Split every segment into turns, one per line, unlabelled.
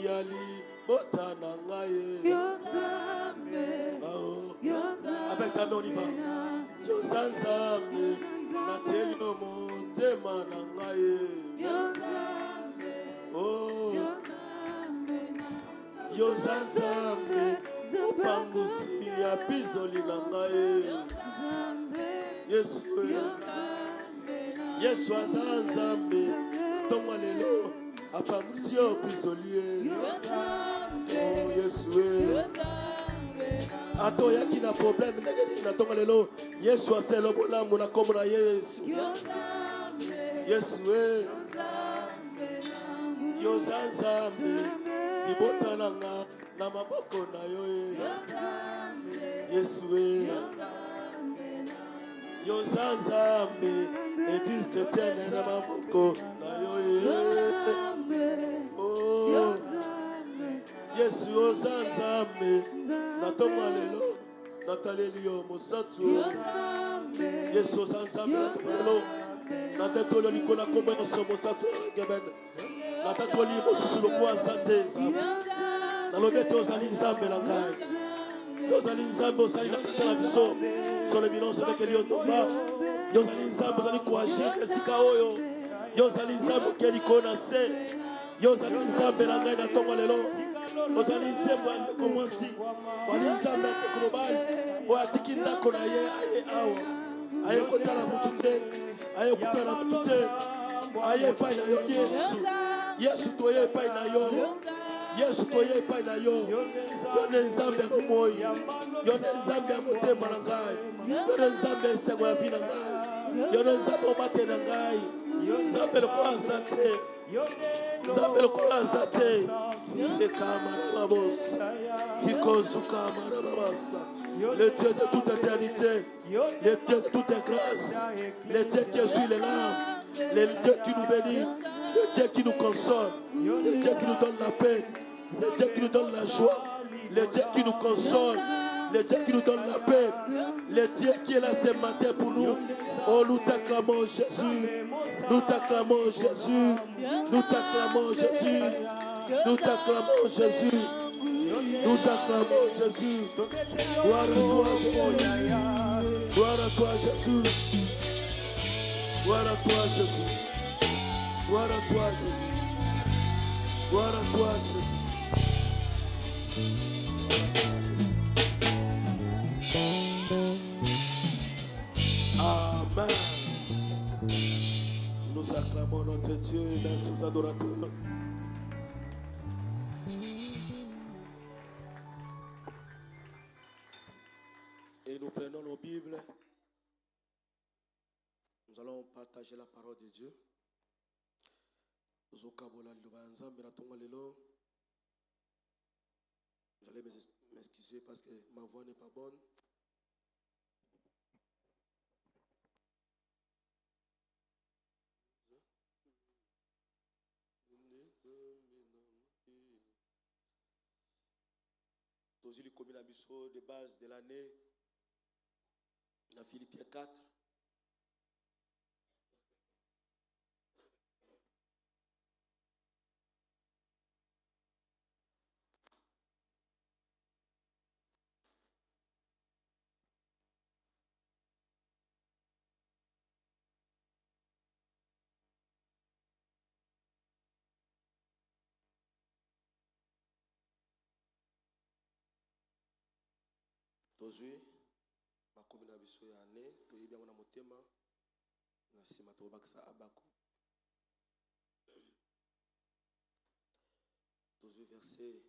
yali botana ngaye avec ta main on y va yo sanzambe na telio motema na ngaye oh yo sanzambe upangusi ya bizoli na ngaye Yesu Yesu sanzambe tongwa lelo apangusi yo bizoli oh Yesu ato yaki na problème ndenge na tonga lelo Yesu aselo bolamu na kombo na Yesu Yesu yo zanzambe libotana nga na maboko na yo Yesu yo zanzambe église chrétienne na maboko na yo oh Yesu yo zanzambe na tonga lelo na taleli yo mosatu Yesu zanzambe na tonga lelo na tetolo likona kombo na mosatu geben na tatoli mosusu lokwa sanze na lobete ozali nzambe na ngai ozali nzambe ozali na kata na biso solo binonso avec elio tomba ozali nzambe ozali koagir esika oyo ozali nzambe okeli kona se ozali nzambe na ngai na tonga lelo ozali nzembo ya ndeko mwasi wali nzambe ya ndeko mobali oyo atiki ndako na ye aye awa aye kotala mutu te aye kotala mutu te aye epai na yo Yesu Yesu toye epai na yo Yesu toye epai na yo yo ne nzambe ya bomoi yo ne nzambe ya motema na ngai yo ne nzambe ya esengo ya vi na ngai yo ne nzambe obate na ngai nzambe lokola aza te nzambe lokola aza te ekamara babosa ikozukamara babasa le Dieu de toute éternité le Dieu de toute grâce le Dieu qui essuie les larmes le Dieu qui nous bénit le Dieu qui nous console le Dieu qui nous donne la paix le Dieu qui nous donne la joie le Dieu qui nous console le Dieu qui nous donne la paix le Dieu qui est là ce matin pour nous oh nous t'acclamons Jésus nous t'acclamons Jésus nous t'acclamons Jésus nous t'acclamons Jésus nous t'acclamons Jésus gloire à toi Jésus gloire à toi Jésus gloire à toi Jésus gloire à toi Jésus gloire à toi Jésus Amen. Nous acclamons notre Dieu et nos adorateurs. Et nous prenons nos Bibles. Nous allons partager la parole de Dieu. Vous allez m'excuser parce que ma voix n'est pas bonne. Tous les communes de base de l'année, dans Philippiens 4. Tozui makomi na biso ya ane toyebi yango na motema na nsima tobakisa abako tozui verset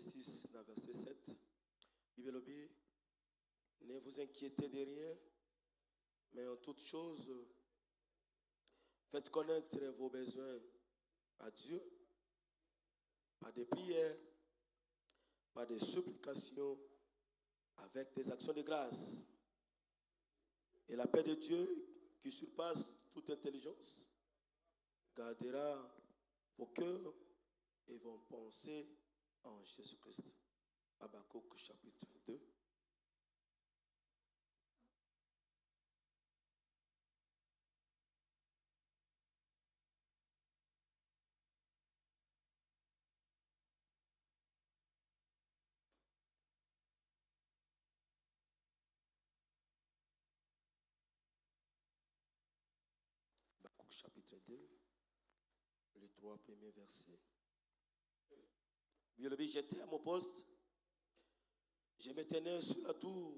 6 na verset 7 Bible lobi ne vous inquiétez de rien mais en toute chose faites connaître vos besoins à Dieu par des prières par des supplications, avec des actions de grâce. Et la paix de Dieu, qui surpasse toute intelligence, gardera vos cœurs et vos pensées en Jésus-Christ. Habakkuk chapitre 2. chapitre 2, les 3 premiers versets. J'étais à mon poste, je me tenais sur la tour,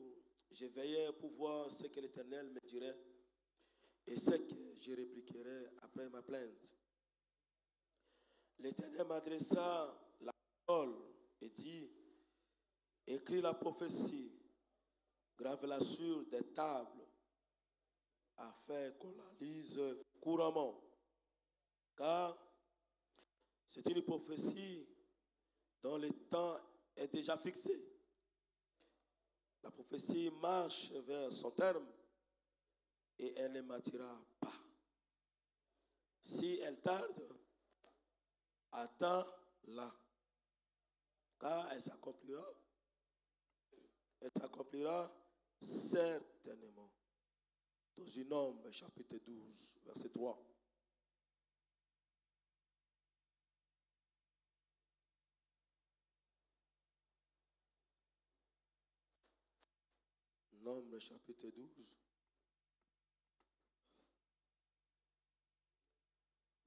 je veillais pour voir ce que l'Éternel me dirait et ce que je répliquerais après ma plainte. L'Éternel m'adressa la parole et dit, écris la prophétie, grave-la sur des tables, afin qu'on la lise couramment. Car c'est une prophétie dont le temps est déjà fixé. La prophétie marche vers son terme et elle ne m'attira pas. Si elle tarde, attends-la, car elle s'accomplira certainement. Dans un Nombre, chapitre 12, verset 3. Nombre, chapitre 12,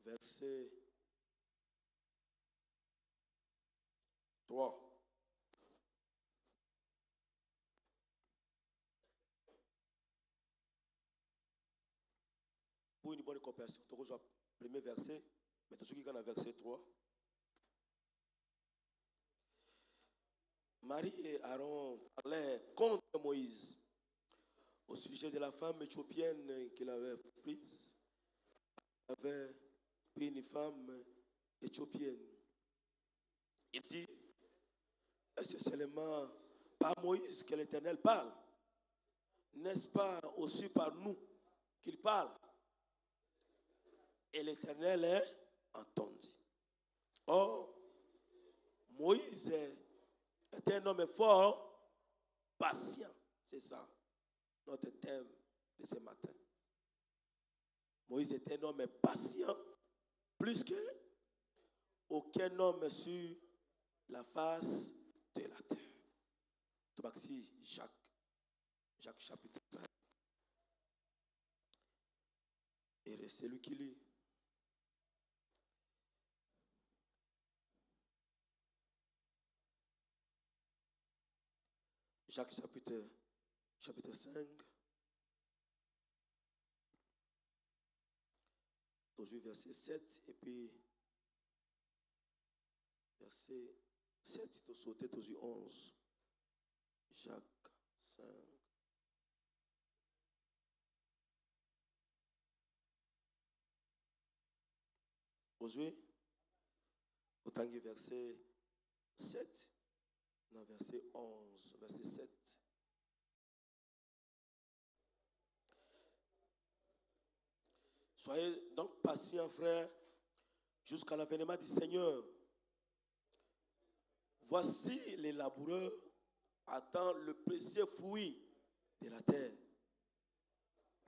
verset 3. Pour une bonne compréhension, tu reçois le premier verset, mais tout ce qui est dans le verset 3. Marie et Aaron parlaient contre Moïse au sujet de la femme éthiopienne qu'il avait prise. Il avait pris une femme éthiopienne. Il dit, est-ce seulement par Moïse que l'Éternel parle? N'est-ce pas aussi par nous qu'il parle? Et l'Éternel est entendu. Or, Moïse est un homme fort, patient. C'est ça, notre thème de ce matin. Moïse est un homme patient, plus que aucun homme sur la face de la terre. Tobaxi, Jacques chapitre 5. Et c'est lui qui lit. Jacques chapitre 5. Toujours verset 7 et puis verset 7, il faut sauter toujours 11. Jacques 5. Aujourd'hui, autant que verset 7, non, verset 11, verset 7. Soyez donc patients, frères, jusqu'à l'avènement du Seigneur. Voici les laboureurs attendent le précieux fruit de la terre,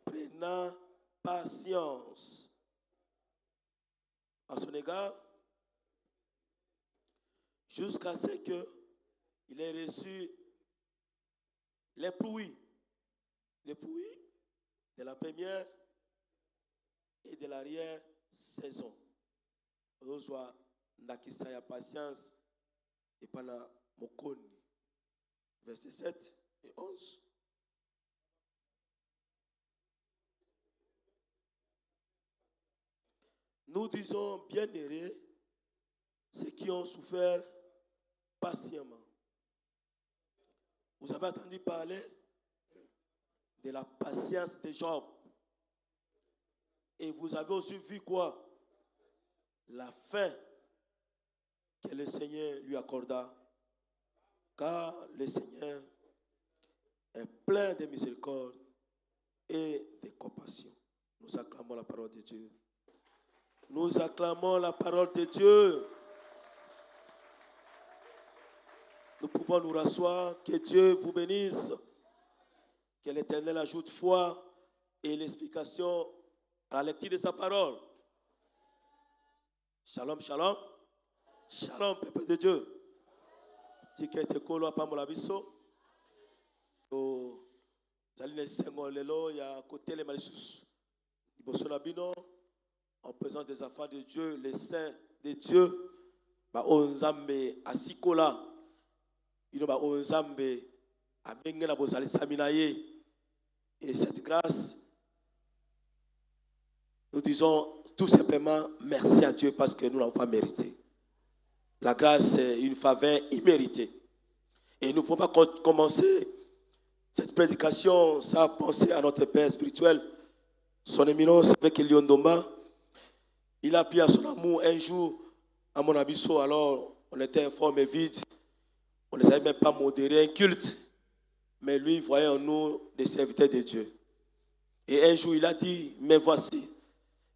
prenant patience à son égard, jusqu'à ce qu'il ait reçu les fruits de la première et de l'arrière-saison. Soit nakisa ya patience et pana mokoni. Versets 7 et 11. Nous disons bienheureux ceux qui ont souffert patiemment. Vous avez entendu parler de la patience de Job. Et vous avez aussi vu quoi? La fin que le Seigneur lui accorda. Car le Seigneur est plein de miséricorde et de compassion. Nous acclamons la parole de Dieu. Nous acclamons la parole de Dieu. Nous pouvons nous rasseoir. Que Dieu vous bénisse. Que l'Éternel ajoute foi et l'explication à la lecture de sa parole. Shalom, shalom. Shalom, peuple de Dieu. Tikete kolo apa molabiso. Zali ne sengo lelo ya kotele malisus. Liboso na bino en présence des enfants de Dieu, les saints de Dieu, bah onzambe asikola, il bah onzambe abengena bozali saminaye. Et cette grâce, nous disons tout simplement merci à Dieu parce que nous n'avons pas mérité. La grâce, c'est une faveur imméritée. Et nous ne pouvons pas commencer cette prédication sans penser à notre Père spirituel, son éminence avec Elion Domba. Il a pris à son amour un jour à mon abisso, alors on était informés vide. On ne savait même pas modérer un culte. Mais lui voyait en nous des serviteurs de Dieu. Et un jour, il a dit, mais voici.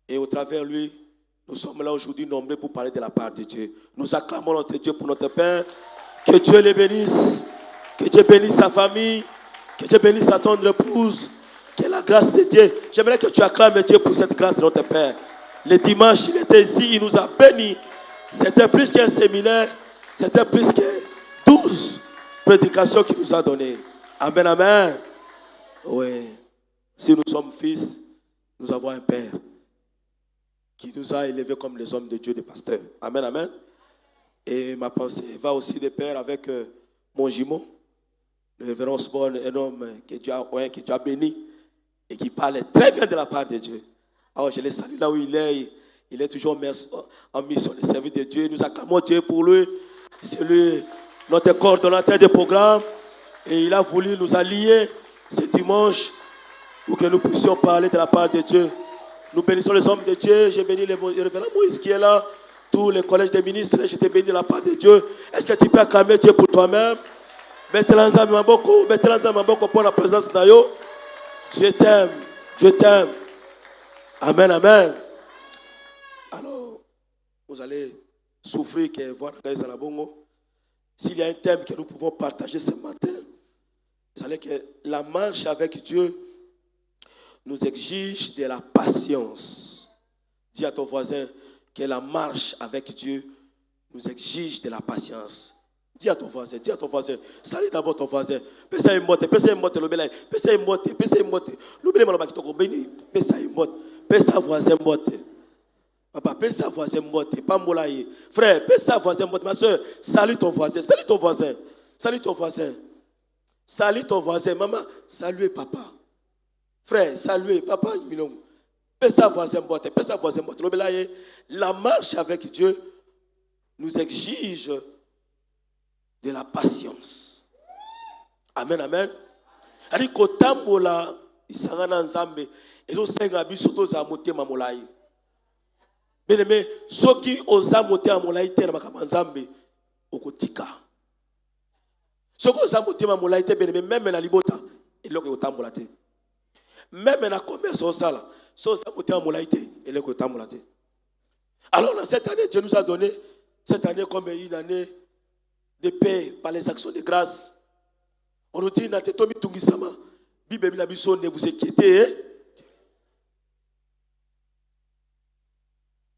Et au travers lui, nous sommes là aujourd'hui nombreux pour parler de la part de Dieu. Nous acclamons notre Dieu pour notre Père. Que Dieu le bénisse. Que Dieu bénisse sa famille. Que Dieu bénisse sa tendre épouse. Que la grâce de Dieu. J'aimerais que tu acclames Dieu pour cette grâce de notre Père. Le dimanche, il était ici, il nous a bénis. C'était plus qu'un séminaire. C'était plus que 12 prédications qu'il nous a données. Amen, amen. Oui. Si nous sommes fils, nous avons un Père qui nous a élevés comme les hommes de Dieu, des pasteurs. Amen, amen. Et ma pensée va aussi de pair avec mon jumeau, le révérend Osborne, un homme que Dieu a béni et qui parle très bien de la part de Dieu. Alors je le salue là où il est toujours en mission de service de Dieu. Nous acclamons Dieu pour lui. C'est lui, notre coordonnateur de programme. Et il a voulu nous allier ce dimanche pour que nous puissions parler de la part de Dieu. Nous bénissons les hommes de Dieu. J'ai béni le révérend Moïse qui est là. Tous les collèges des ministres, je t'ai béni de la part de Dieu. Est-ce que tu peux acclamer Dieu pour toi-même? Bettelanza Maboko pour la présence d'Ayo. Dieu t'aime. Dieu t'aime. Amen, amen. Alors, vous allez souffrir que voir la Gaïsa Labongo. S'il y a un thème que nous pouvons partager ce matin, vous savez que la marche avec Dieu nous exige de la patience. Dis à ton voisin que la marche avec Dieu nous exige de la patience. Dis à ton voisin, salut d'abord ton voisin. Pesa imote, lobelai, pesa imote. Lobelai malobaki toko beni, pesa imote, pesa voisin mote. Papa, pesa voisin mote, pas molaye. Frère, pesa voisin mote. Ma soeur, salut ton voisin. Salut ton voisin, maman, saluez papa. Frère, saluez papa, milong. Pesa voisin mote. Lobelai, la marche avec Dieu nous exige de la patience. Amen, amen. Alors, kotambola isangana nzambe ezo senga biso toza motema molai. Bien-aimé, soki oza motema molai te na makambo nzambe okotika. Soki oza motema molai te bien-aimé, même na libota eloko kotambola te. Même na commerce osala, so oza motema molai te eloko kotambola te. Alors, dans cette année, Dieu nous a donné cette année comme une année de paix par les actions de grâce. On nous dit, Natetomi Tungisama, Bible Nabiso, ne vous inquiétez.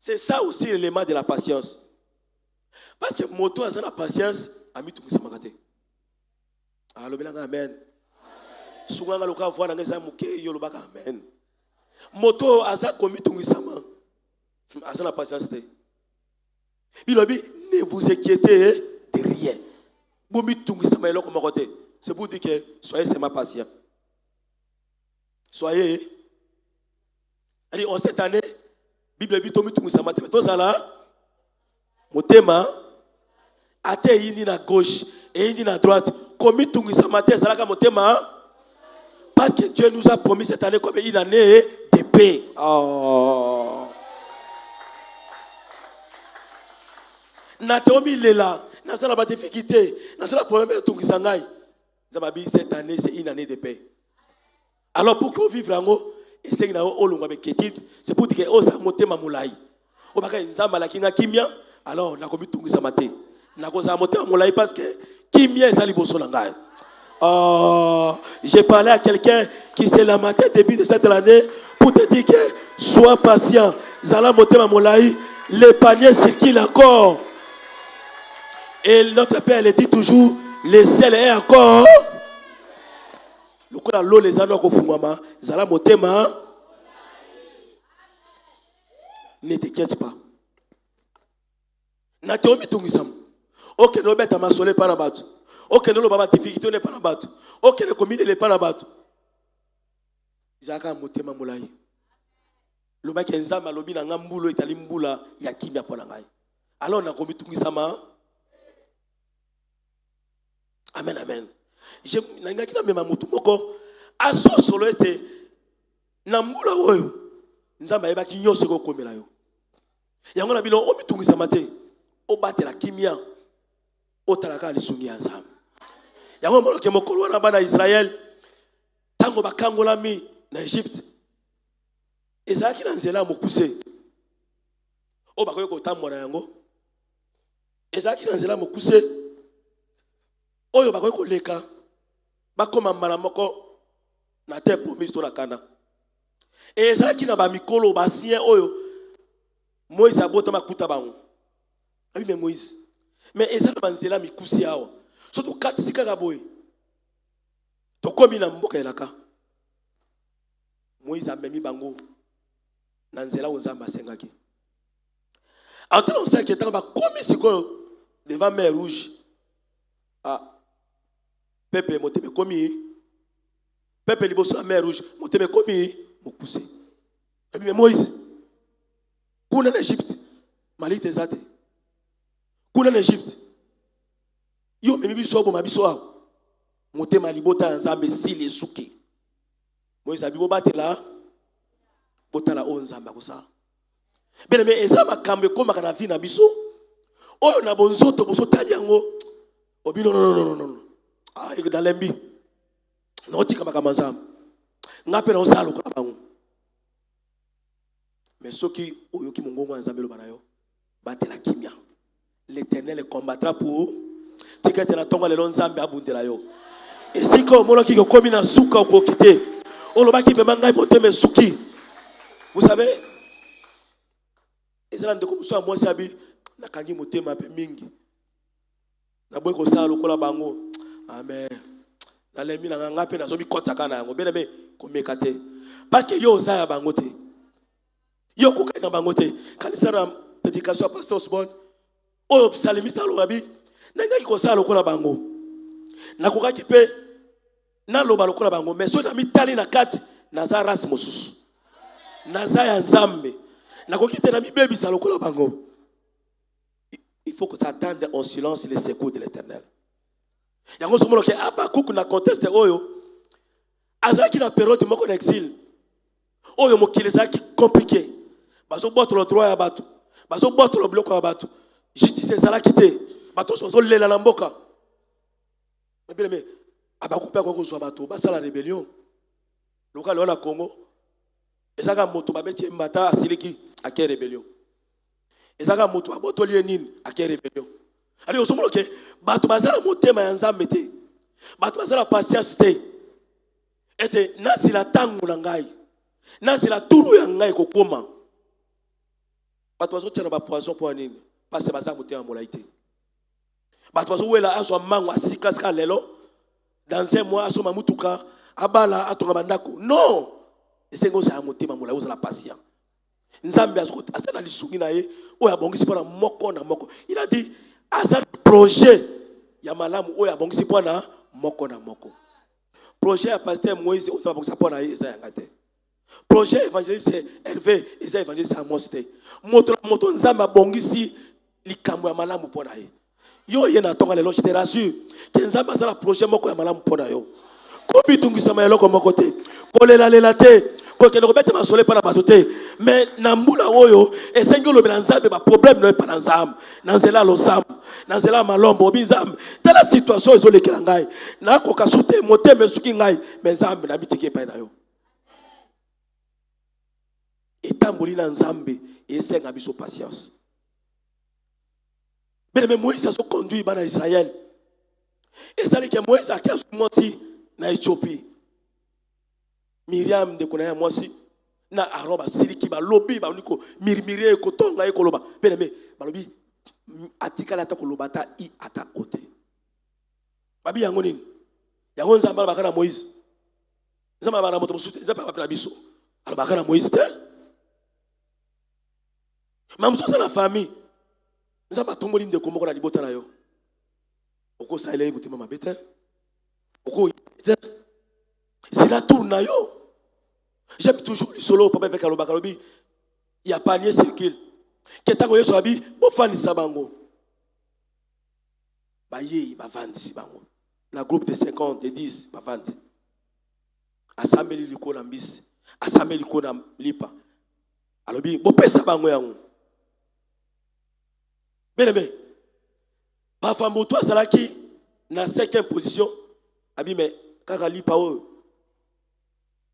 C'est ça aussi l'élément de la patience. Parce que moto a la patience, ami Tungisama kate. Alors, amen. Souvent, on va voir dans les amouké, yolobaka amen. Moto a commis Tungisama. A la patience. Bilobi, ne vous inquiétez de rien. C'est pour dire que soyez seulement patient. Soyez. Allez, en cette année, Bible dit que tout ça matin. Tout ça là, motema, ate yini na gauche et yini na droite. Comme tout ça matin, ça là motema. Parce que Dieu nous a promis cette année comme une année de paix. Oh. Natomi lela. Dans la difficulté, dans la problème de Tungisangai, cette année, c'est une année de paix. Alors, pour qu'on vive en haut, c'est pour dire que oh, ça monte ma moulay. Au bac, alors, on a commis Tungisamate. On a monté ma moulay parce que Kimia est allé bosser l'angai. J'ai parlé à quelqu'un qui s'est lamenté début de cette année pour te dire que sois patient. Zala monte ma moulay, les paniers circulent encore. Et notre Père le dit toujours, le ciel est encore. Le coup l'eau les anneaux au fumama, zala motema. Ne t'inquiète pas. Na te omi tungisam. Ok, no beta masole para batu. Ok, no lo baba difficulté ne para batu. Ok, ne commune le para batu. Izaka motema molai. Le mec nzamba lobi na ngambulo itali mbula ya kimia pona ngai. Alors na komi tungisama. Amen, amen. Je n'engage pas même mutu moko aso solo ete na mbula oyo nzamba yeba ki nyose ko komela yo. Yango na bino o mitungisa mate o batela kimia o talaka lisungi ya nzamba. Yango moloke mokolo na bana Israël tango bakangola mi na Egypte. Ezaki na nzela mokuse o bakoyo ko tamona yango. Ezaki na nzela mokuse oyo bakoy ko leka bakoma mbala moko na terre promise to la Kana. Et ezalaki na ba mikolo ba sien oyo Moïse abota makuta bango. Oui mais Moïse. Mais ezala banzela mikusi awa. Surtout kati sika boy. To komi na mboka elaka. Moïse amemi bango na nzela onzamba sengaki. Antala on sait que tant ba komi siko devant mer rouge. Ah peuple moteme komi peuple liboso la mer rouge moteme komi mokuse. Mais Moïse kuna en Égypte malite zate kuna en Égypte yo memi biso bo mabiso a motema libota nzambe sile suki. Moïse abibo batela botala o nzamba ko sa bene me ezama kambe koma kana vi na biso oyo na bonzoto boso tali yango obino non. Ah, il est dans l'embi. Non, tu as pas ngape na osalo kwa bango. Mais ceux qui oyoki mongongo nzambe lo banayo batela kimia. L'Éternel combattra pour tikete na tonga lelo nzambe abundela yo. Et si ko molo ki ko komi na suka ko kité. O lo baki be manga moteme suki. Vous savez, ezala ndeko muso moi sabi na kangi motema pe mingi. Na boy ko salo ko la bango. Amen. Na lemi na ngape na zomi kota kana yango beleme komekate parce que yo za ya bangote yo kuka na bangote kanisa na prédication pasteur Osborne oyo psalimista lo babi na ngaki ko sala ko la bango na kokaki pe na loba lokola bango mais so na mitali na kati na za ras mosusu na za ya nzambe na kokite na bibebi sala lokola bango. Il faut que tu attendes en silence les secours de l'Éternel. Yango somo loke Abakouk na conteste oyo azaki na période moko d'exil oyo mokili ezaki compliqué bazo boto le droit ya bato bazo boto le bloc ya bato justice ezalaki te bato so lela na mboka mais Abakouk pa ko zo bato basala rébellion local na Congo ezaka moto babeti mbata asiliki ake rébellion ezaka moto baboto lié nini ake rébellion. Ali osomo ke bato bazala motema ya nzambe te bato bazala patience te ete nasi la tango na ngai nasi la turu ya ngai kokoma bato bazo tshana ba poison po nini parce bazala motema molai te bato bazo wela azo mango asika sika lelo dans un mois aso mamutuka abala atonga bandako non esengo sa motema molai ozala patient nzambe azo asana lisungi na ye oya bongisi pona moko na moko. Il a dit azal projet ya malamu oya bongisi pona moko na moko. Projet ya pasteur Moïse o va bongisa pona eza yanga te. Projet évangéliste Hervé eza évangéliste Amos te. Moto nzamba bongisi likambo ya malamu pona ye. Yo ye na tonga lelo je te rassure que nzamba azala projet moko ya malamu pona yo. Kobi tungisa ma eloko moko te. Kolela lela te. Mais nambula oyo esengi lobela nzambe ba problème no pa nzambe nanzela lo sam nanzela malombo binzambe tala situation ezolekela ngai na koka sute moteme suki ngai mais nzambe na bitike pa na yo etamboli na nzambe esenga biso patience. Mais Moïse a so conduit bana Israël et ça que Moïse a qu'à monter na Éthiopie. Miriam de konaya mwasi na aroba siliki ba lobi ba niko mirmire ko tonga e koloba beneme ba lobi atikala ta koloba ta I ata ote babi yango nini yango nzamba ba kana Moïse nzamba ba na moto musuti nzamba ba na biso ala ba kana Moïse te Même si c'est la famille, nous avons tout le monde de comment on a dit bon temps yo. Oko ça il est écouté maman bétain. Oko c'est la tourne yo. J'aime toujours le solo pour avec Kaloba Kalobi. Il y a panier circule. Qu'est-ce que vous avez bon fan sabango. Ba yé ba vendre si bango. La groupe de 50 de 10 ba vendre. Assemblée liko na mbisi. Assemblée liko na lipa. Alobi bo pesa bango yango. Bien aimé. Parfois moto salaki na 5e position. Abi mais kaka lipa o.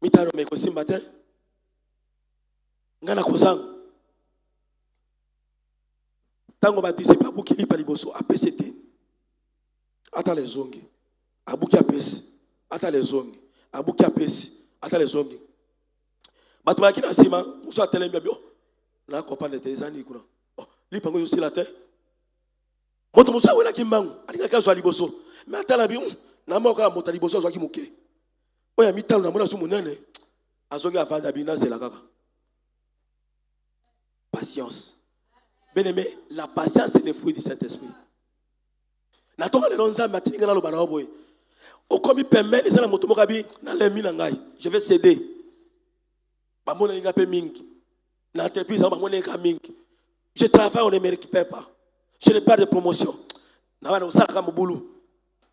Mitano me kosi matin. Ngana kozang. Tango ba dise pa buki lipa liboso APCT. Ata les zongi. Abuki apesi. Ata les zongi. Abuki apesi. Ata les zongi. Bato ba kina sima, muso atelembi bio. Na kopane te ezani kuna. Oh, lipa ngo yosi la te. Moto muso wela kimbangu, alinga kazo liboso. Mais ata la bi, na moka mota liboso zo ki muke. Oya mitalo na mona su munene. Azongi avanda bina c'est la kaka. Patience. Bien-aimé, la patience c'est le fruit du Saint-Esprit. Natonga le lonza matinga na lo bana boy. O komi permet les na moto mokabi na le mi na ngai. Je vais céder. Ba mona linga pe mingi. Na entreprise ba mona linga mingi. Je travaille, on ne me récupère pas. Je n'ai pas de promotion. Na bana osala ka mobulu.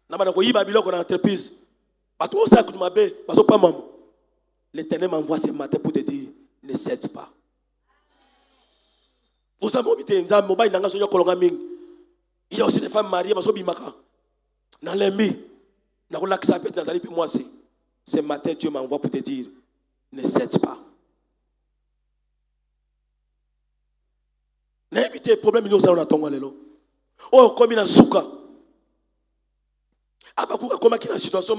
Na bana ko yiba biloko na entreprise. Ba to osala ku mabe, ba so pa mamu. L'Éternel m'envoie ce matin pour te dire ne cède pas. Vous savez, il y a aussi des femmes mariées, dans l'ennemi, ce matin, Dieu m'envoie pour te dire ne cède pas. N'invite le problème, il y a un oh, comme il y a un souka. Abakuka, comme il y a une situation,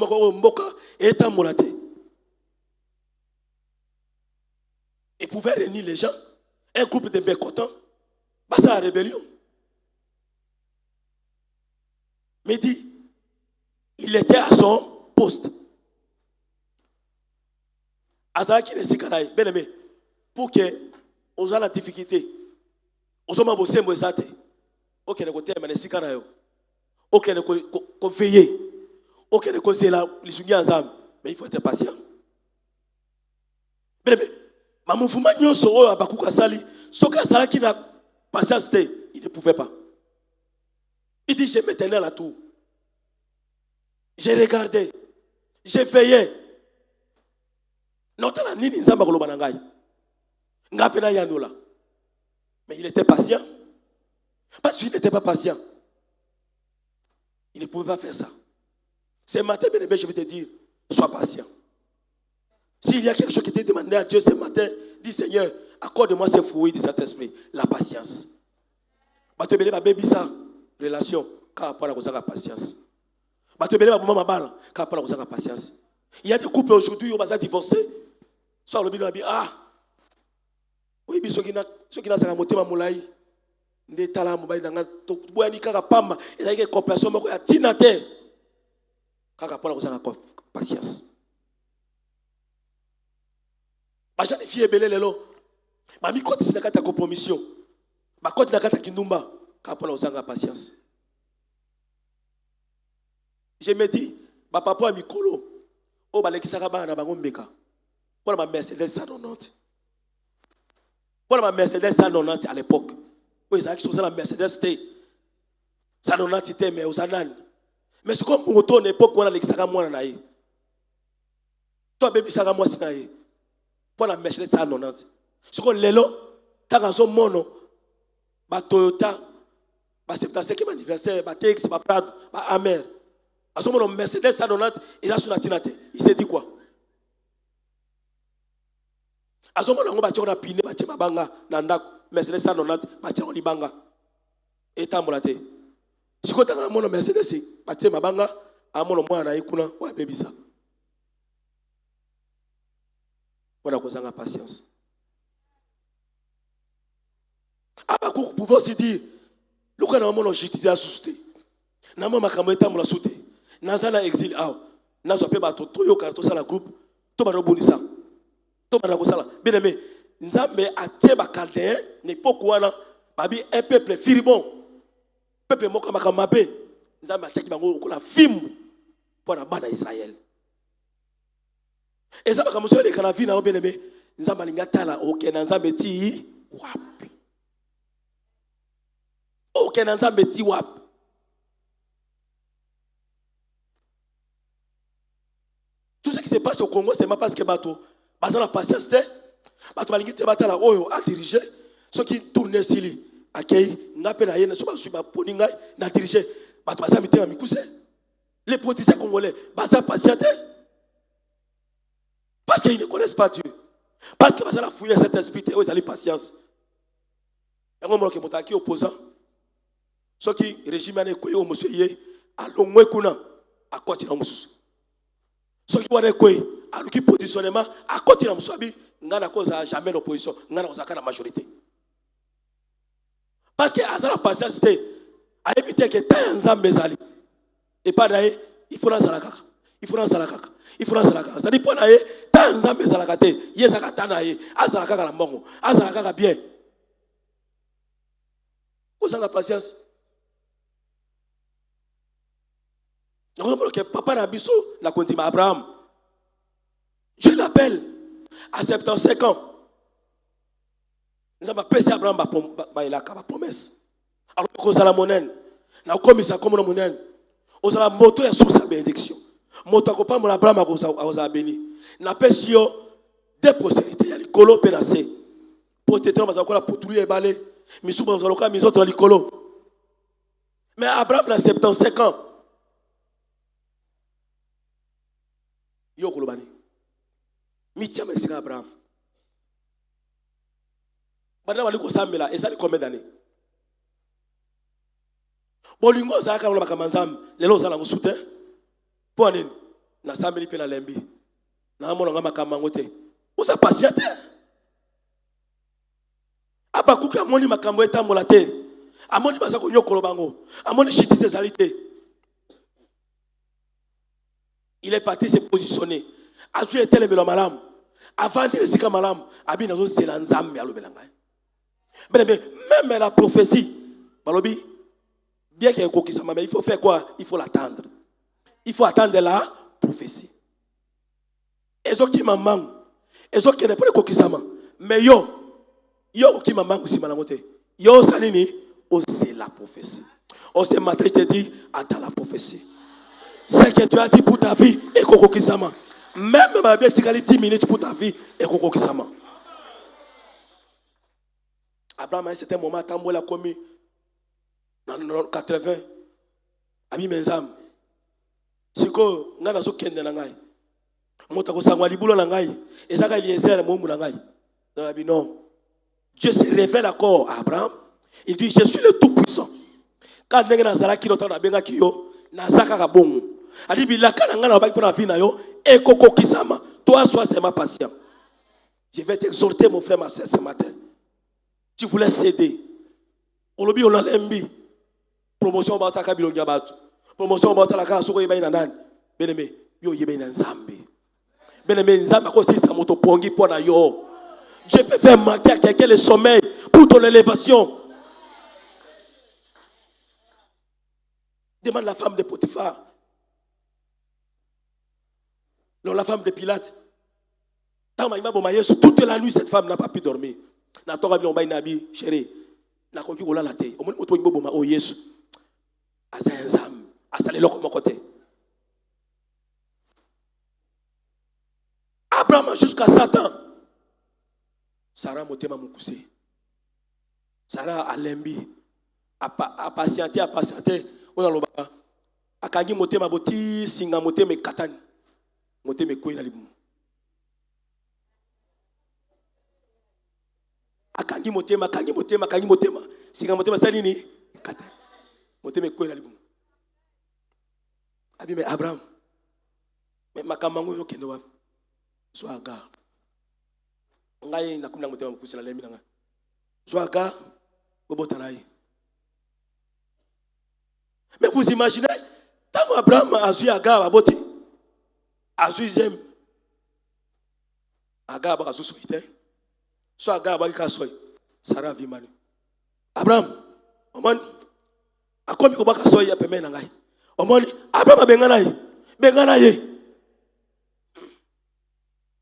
il est en molate. Il pouvait réunir les gens, un groupe de mécontents, passer à la rébellion. Mais dit, il était à son poste. Azaki ne sikanaï, bien aimé, pour que on ait la difficulté, on ait bossé mo ezate, ok ne côté mais ne sikanaï, ok ne ko veiller, ok ne ko zela lisungi ensemble, mais il faut être patient. Bien aimé. Ma mouvement nyonso oyo abakuka sali soka salaki na patience te, il ne pouvait pas. Il dit je me tenais la tour. J'ai regardé, j'ai veillé. Notala nini nzamba koloba na ngai. Ngape na yanola. Mais il était patient. Parce qu'il n'était pas patient. Il ne pouvait pas faire ça. Ce matin, bien aimé, je vais te dire, sois patient. S'il y a quelque chose qui t'est demandé à Dieu ce matin, dis Seigneur, accorde-moi ce fruit de cet esprit, la patience. Relation, car rapport à la patience. Il y a des couples aujourd'hui où on va divorcer. Soit le bilan dit ah, oui, ceux qui n'ont pas moté ma moulaï, des talents, boyani karapama, et ça y est compréhension, mais il y a tinate, car rapport à la patience. Je ne suis pas là. Je ne suis pas là. Compromission. Je ne suis pas là. Kinumba. La patience. Je me dis, papa a mis colo. Oh, bah, les Kisaraba na bangombeka. Pour ma Mercedes 190. Pour ma Mercedes 190 à l'époque. Oui, ça a la Mercedes T. 190 T, mais aux ananes. Mais c'est comme pour autant l'époque où on a les Kisaraba na naï. Toi, bébé Sarama sinaï. Pour la Mercedes 190. Ce qu'on l'a là, t'as raison mono, bah Toyota, bah 75e anniversaire, bah TX, bah Prado, bah Amer. À ce moment Mercedes 190, il a sur la tinate. Il s'est dit quoi? À ce moment on va tirer la pine, bah tirer ma banga, nanda Mercedes 190, bah tirer li banga. Et tambolate. Ce qu'on t'as mon Mercedes, bah tirer ma banga, à mon moi na ikuna, ouais baby ça. On a besoin de patience. Abakouk pouvait aussi dire, le cas n'a pas justice à souster. N'a pas makameta mo la souter. N'a exil ah. N'a pas bateau tout yo carton ça la groupe. Tout ba rebonisa. Tout ba na kosala. Bien aimé, Nzambe atie ba Chaldéen l'époque wana babi un peuple firibon peuple moko makamabe Nzambe atiaki bango ko la fimbu pour na bana Israël. Et ça comme monsieur les kanavi na obeleme Nzambe linga tala OK na Nzambe ti wapi. OK na Nzambe ti wapi. Tout ce qui se passe au Congo, c'est pas parce que bateau, basant la patience, bateau balingi te batala oyo a diriger, ceux qui tournent sili, accueil, n'appel na yena, soba suba poninga na diriger, bateau basa mité ma mikuse. Les politiciens congolais, basa patiente, parce qu'ils ne connaissent pas Dieu, parce que basa la fouiller cet esprit, eux ils allaient patience. Et on me dit que motaki opposant, ceux qui régime ane koyo monsieur yé, a longwe kuna, a côté na mususu. Ce qui est quoi, alors qui positionnement à côté de Moussouabi, n'a jamais l'opposition, n'a pas la majorité. Parce que à la patience, c'était à éviter que tant de mezali et pas d'ailleurs, il faut dans Salaka, il faut dans Salaka, il faut dans Salaka. Ça dit pas d'ailleurs, tant de mezalakate, yezakata d'ailleurs, à Salaka la mongo, à Salaka bien. Vous avez la patience. Que papa Nabiso l'a continué à Abraham. Je l'appelle à 75 ans. Nous avons passé Abraham il a une promesse. Alors que nous avons monnaie, nous avons commis ça comme une monnaie. Nous avons moto et sous sa bénédiction. Moto a pas mon Abraham a béni. Nous avons passé des postérités. Il y a les colos pénacés. Postérité, nous avons la poutouille et balai. Mais sous nous avons mis autres les colos. Mais Abraham a 75 ans. Yo kolobani mitia merci Abraham bana wali ko sambela et ça combien d'années bolingo za ka loba kamanzam lelo za na soutien pour nini na sambeli pe na lembi na mona ngama kamango te usa patiente aba kuka moni makambo etambola te amoni basa ko nyokolo bango amoni justice zalité. Il est parti se positionner. Azu était le malam. Avant de se malam, abi nazo zelanzambe alobelanga. Même la prophétie, balobi, bien qu'il y ait kokisama, mais il faut faire quoi? Il faut l'attendre. Il faut attendre la prophétie. Ezo ki mamang, ezo ki ne pas kokisama, mais yo ki mamang aussi malangote. Yo salini, c'est la prophétie. On se matin je te dis, attends la prophétie. Ce que tu as dit pour ta vie est Koko Kisama. Même ma vie, tu as dit 10 minutes pour ta vie est Koko Kisama. Abraham, à un certain moment, quand il a commis dans 80, Abi Menzam, si ko ngana so kende na ngai, mota ko sangwa libulo na ngai, ezaka Eliezer momu na ngai. Non. Dieu se révèle encore à Abraham. Il dit, je suis le Tout-Puissant. Quand il y a un qui a benga kiyo, nazaka kabongo. Alibi la kana ngana ba pona vie na yo e koko kisama. Toi sois seulement patient. Je vais t'exhorter mon frère ma sœur ce matin. Tu voulais céder. Olobi on a lembi. Promotion ba ta kabilonga batu. Promotion ba ta la ka soko yeba ina nani. Beneme yo yeba ina nzambe. Beneme nzambe ko si sa moto pongi pona yo. Je peux faire manquer à quelqu'un le sommeil pour ton élévation. Demande la femme de Potiphar. Non, la femme de Pilate. Toute la nuit, cette femme n'a pas pu dormir. Chérie, la conquête de la terre. Oh Jésus. Abraham jusqu'à Satan. Sarah motema mukuse. Sarah alembi. A patienté. On a l'oba. Akangi motema boti singa motema katani. Motema koi na libu. Akangi motema. Singa motema sali ni katani. Motema koi na libu. Abi me Abraham. Me makamango yo kende wa. So aga. Ngai na kumna motema mukuse na lembi na nga. So aga bobotarai. Mais vous imaginez, tant Abraham a su Agar à beauté, a su Zem, Agar a su solitaire, Soit Gaba Kasoy, Sarah Vimani. Abraham, Oman, a comme il y a soy à Pemenangai. Oman, Abraham Benganaye.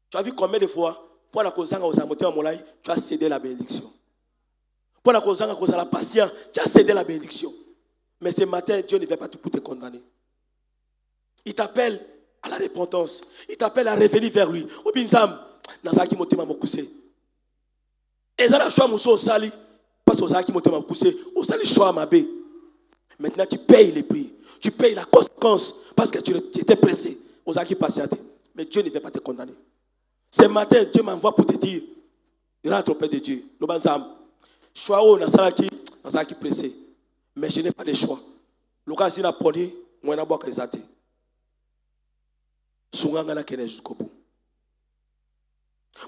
Tu as vu combien de fois, pour la cause aux amotés en Molai, tu as cédé la bénédiction. Pour la cause à la patience, tu as cédé la bénédiction. Mais ce matin, Dieu ne veut pas tout pour te condamner. Il t'appelle à la repentance. Il t'appelle à revenir vers lui. Obinzam, Nazaki Motema Mokuse. Et ça, la choix Mousso au Sali, parce que Zaki Motema Mokuse, au Sali choix Mabé. Maintenant, tu payes les prix. Tu payes la conséquence parce que tu étais pressé. Aux Zaki patienté. Mais Dieu ne veut pas te condamner. Ce matin, Dieu m'envoie pour te dire, rentre auprès de Dieu. L'Obanzam, choix au Nazaki pressé. Mais je n'ai pas de choix. Le cas si la poni, moi n'a pas que ça. Sounganga na kene jusqu'au bout.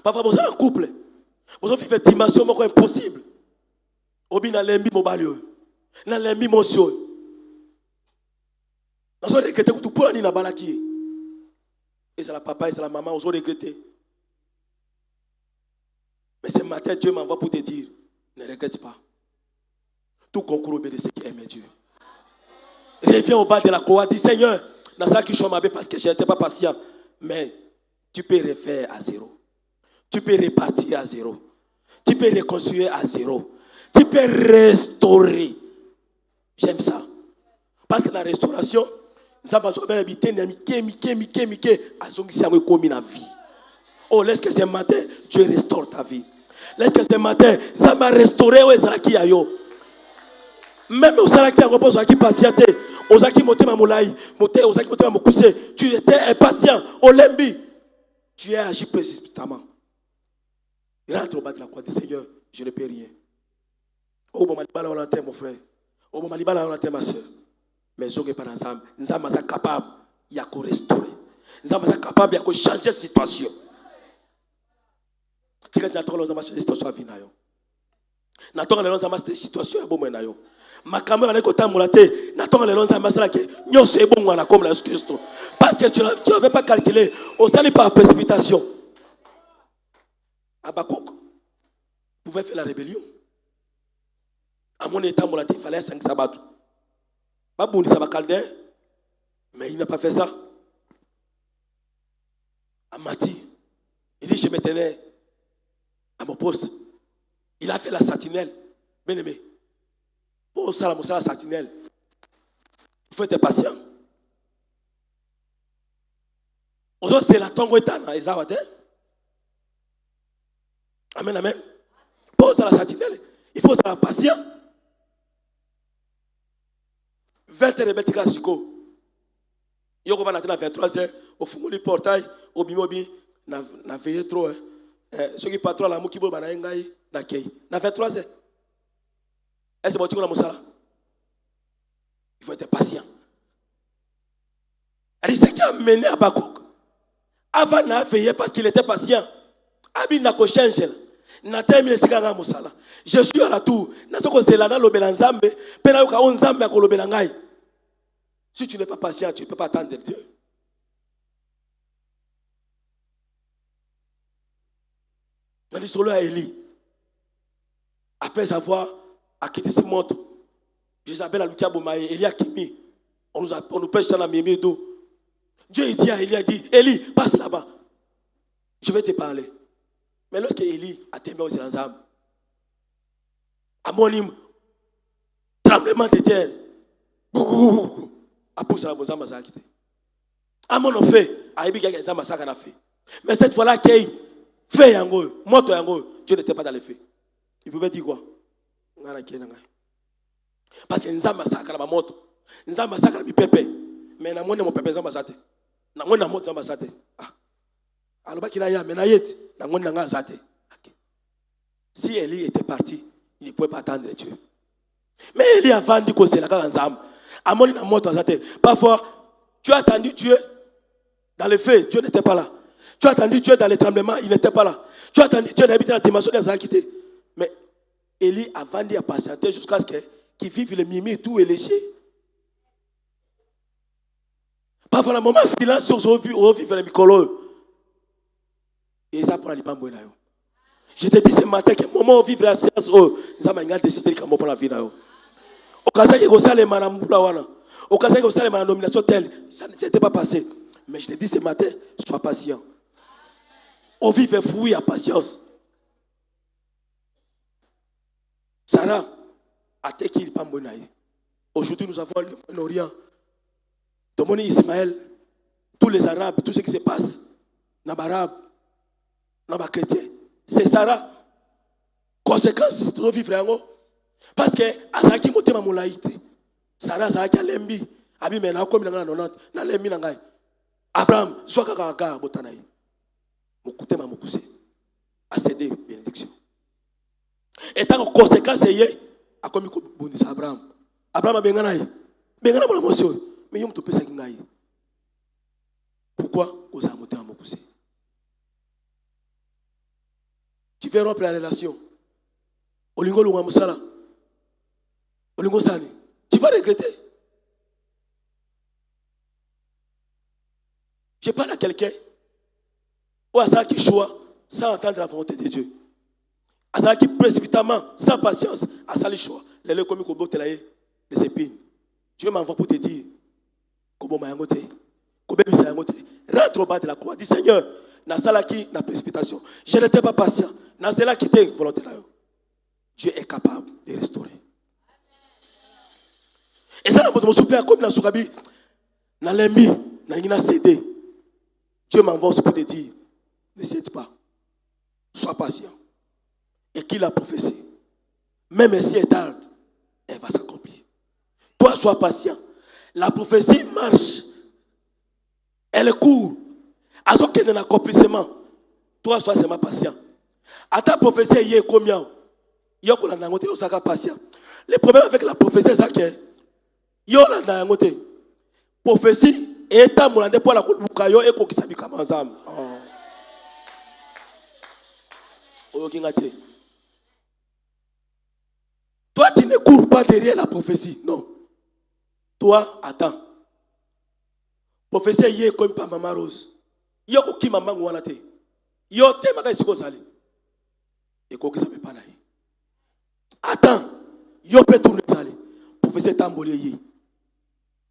Parfois, vous avez un couple. Vous avez fait une dimension impossible. Obi na lembi mobalio. Na lembi motion. Vous avez regretté que tout pour aller na balaki. Et c'est la papa et c'est la maman, vous avez regretté. Mais ce matin, Dieu m'envoie pour te dire, ne regrette pas. Tout concours obéissait qui aime Dieu. Reviens au bas de la croix, dis Seigneur, dans ça qui chôme parce que je n'étais pas patient. Mais tu peux refaire à zéro. Tu peux repartir à zéro. Tu peux reconstruire à zéro. Tu peux restaurer. J'aime ça. Parce que la restauration, nous avons habité dans la vie. Oh, laisse que ce matin, Dieu restaure ta vie. Laisse que ce matin, ça m'a restauré. Même aux Saraki à repos, aux Aki patienté, aux Aki Motema Moulaï, aux Aki Motema Mokuse, tu étais impatient, au Lembi. Tu as agi précipitamment. Rentre au bas de la croix, dis Seigneur, je ne peux rien. Oh, mon malibala, on entend mon frère. Oh, mon malibala, on entend ma soeur. Mais je ne suis pas ensemble. Nous sommes capables de restaurer. Nous sommes capables de changer la situation. Tu as changer la situation. Tu as situation. Makambo na ko tambola te natonga lelo nzamba sala ke nyonso ebongo na comme la Christ parce que tu n'avais pas calculé au salut par précipitation. Abakouk pouvait faire la rébellion. À mon état il fallait 5 sabbats. Babouni ça va calder mais il n'a pas fait ça. Amati il dit je me tenais à mon poste. Il a fait la sentinelle. Bien aimé. Oh, ça, la sentinelle. Il faut être patient. Aujourd'hui, c'est la tongue étana. Amen, amen. Pose à la sentinelle. Il faut être patient. 20 heures de bêtises à Siko. Il y a 23 heures. Au fond du portail, au bimobi, n'a veillé trop. Ceux qui patrouillent la moukibo, na 23 heures. Est-ce que tu as il faut être patient. Elle dit ce qui a mené à Bakouk. Avant de veiller parce qu'il était patient. Abi n'a pas changé. Je suis à la tour. Si tu n'es pas patient, tu ne peux pas attendre Dieu. On dit sur le à Élie. Après avoir acquitté ses montres, Jézabel a Lukia Bomaye, Élie a Kimi. On nous pêche dans la mémé d'eau. Dieu dit à Élie, a dit, Élie, passe là-bas. Je vais te parler. Mais lorsque Élie a témoigné aux Zélanzam, à mon hymne, tremblement de terre, a poussé la bonne massacre. À mon fait, à Ébi Gaga massacre a fait. Mais cette fois-là, qu'il fait yango, moto yango, Dieu n'était pas dans les faits. Il pouvait dire quoi? Parce que nous avons massacré la moto, nous avons massacré la pépé. Mais nous avons mon pépé dans massacré. Nous avons mon moto dans massacré. Alors qu'il a ya menayet, nous avons massacré. Si Élie était parti, il ne pouvait pas attendre Dieu. Mais Élie a vendu que c'est la grande âme. À mon moto parfois, tu as attendu Dieu dans les faits, Dieu n'était pas là. Tu as attendu Dieu dans les tremblements, il n'était pas là. Tu as attendu Dieu d'habiter la dimension des acquittés. Mais Élie a vendu à patienter jusqu'à ce qu'il vive le mimi et tout est léger. Parfois, le moment silence sur vivre le micro. Et ça pour la libamboué là. Je te dis ce matin que moment où vivre la séance, nous avons décidé de pour la vie. Au cas où vous allez au cas où vous allez nomination telle, ça ne s'était pas passé. Mais je te dis ce matin, sois patient. On vit fouille à patience. Sarah, à Tekil Pambonaï. Aujourd'hui, nous avons le Moyen-Orient. Domoni Ismaël, tous les Arabes, tout ce qui se passe, dans les Arabes, dans les chrétiens, c'est Sarah. Conséquence, nous vivons. Parce que, Azaki Motema Moulaïte, Sarah, Azaki Lembi, Abi Mena, comme il y a 90, na Lembi Nangai. Abraham, soit Kaka, Botanaï. Mokutema Mokuse, a cédé bénédiction. Et tant que conséquence, c'est a commis Bondis Abraham. Abraham a Benganaï. Bengana pour l'émotion. Mais yom to pesa kingai. Pourquoi vous avez monté en Mokuse? Tu veux rompre la relation. Olingo Lunga Musala. Olingo Sani. Tu vas regretter. Je parle à quelqu'un ou à ça qui choisit sans entendre la volonté de Dieu. À ça qui précipitamment, sans patience, à ça les choix. Les commis au bout les épines. Dieu m'envoie pour te dire comment m'a yangoté. Comment m'a yangoté. Rentre au bas de la croix. Dis Seigneur, dans ça qui na précipitation. Je n'étais pas patient. Dans cela qui était volonté là. Dieu est capable de restaurer. Et ça, nous sommes comme dans Soukabi, dans l'embi, dans l'ina cédé. Dieu m'envoie pour te dire, ne cède pas. Sois patient. Et qu'il a prophétie. Même si elle tarde, elle va s'accomplir. Toi, sois patient. La prophétie marche. Elle court. À ce qu'il y a un accomplissement. Toi, sois seulement patient. À ta prophétie, il y a combien? Il y a un patient. Le problème avec la prophétie, c'est que il y a un prophétie et ta moulande pour la koukayo et kokisabi kamanzam. Toi, tu ne cours pas derrière la prophétie. Non. Toi, attends. Prophétie, il y a comme pas Maman Rose. Il y a qui maman ou anate. Il y a te maga isiko sali. Et kokisabi pas là. Attends. Il y a peut tourner sali. Prophétie tambolé.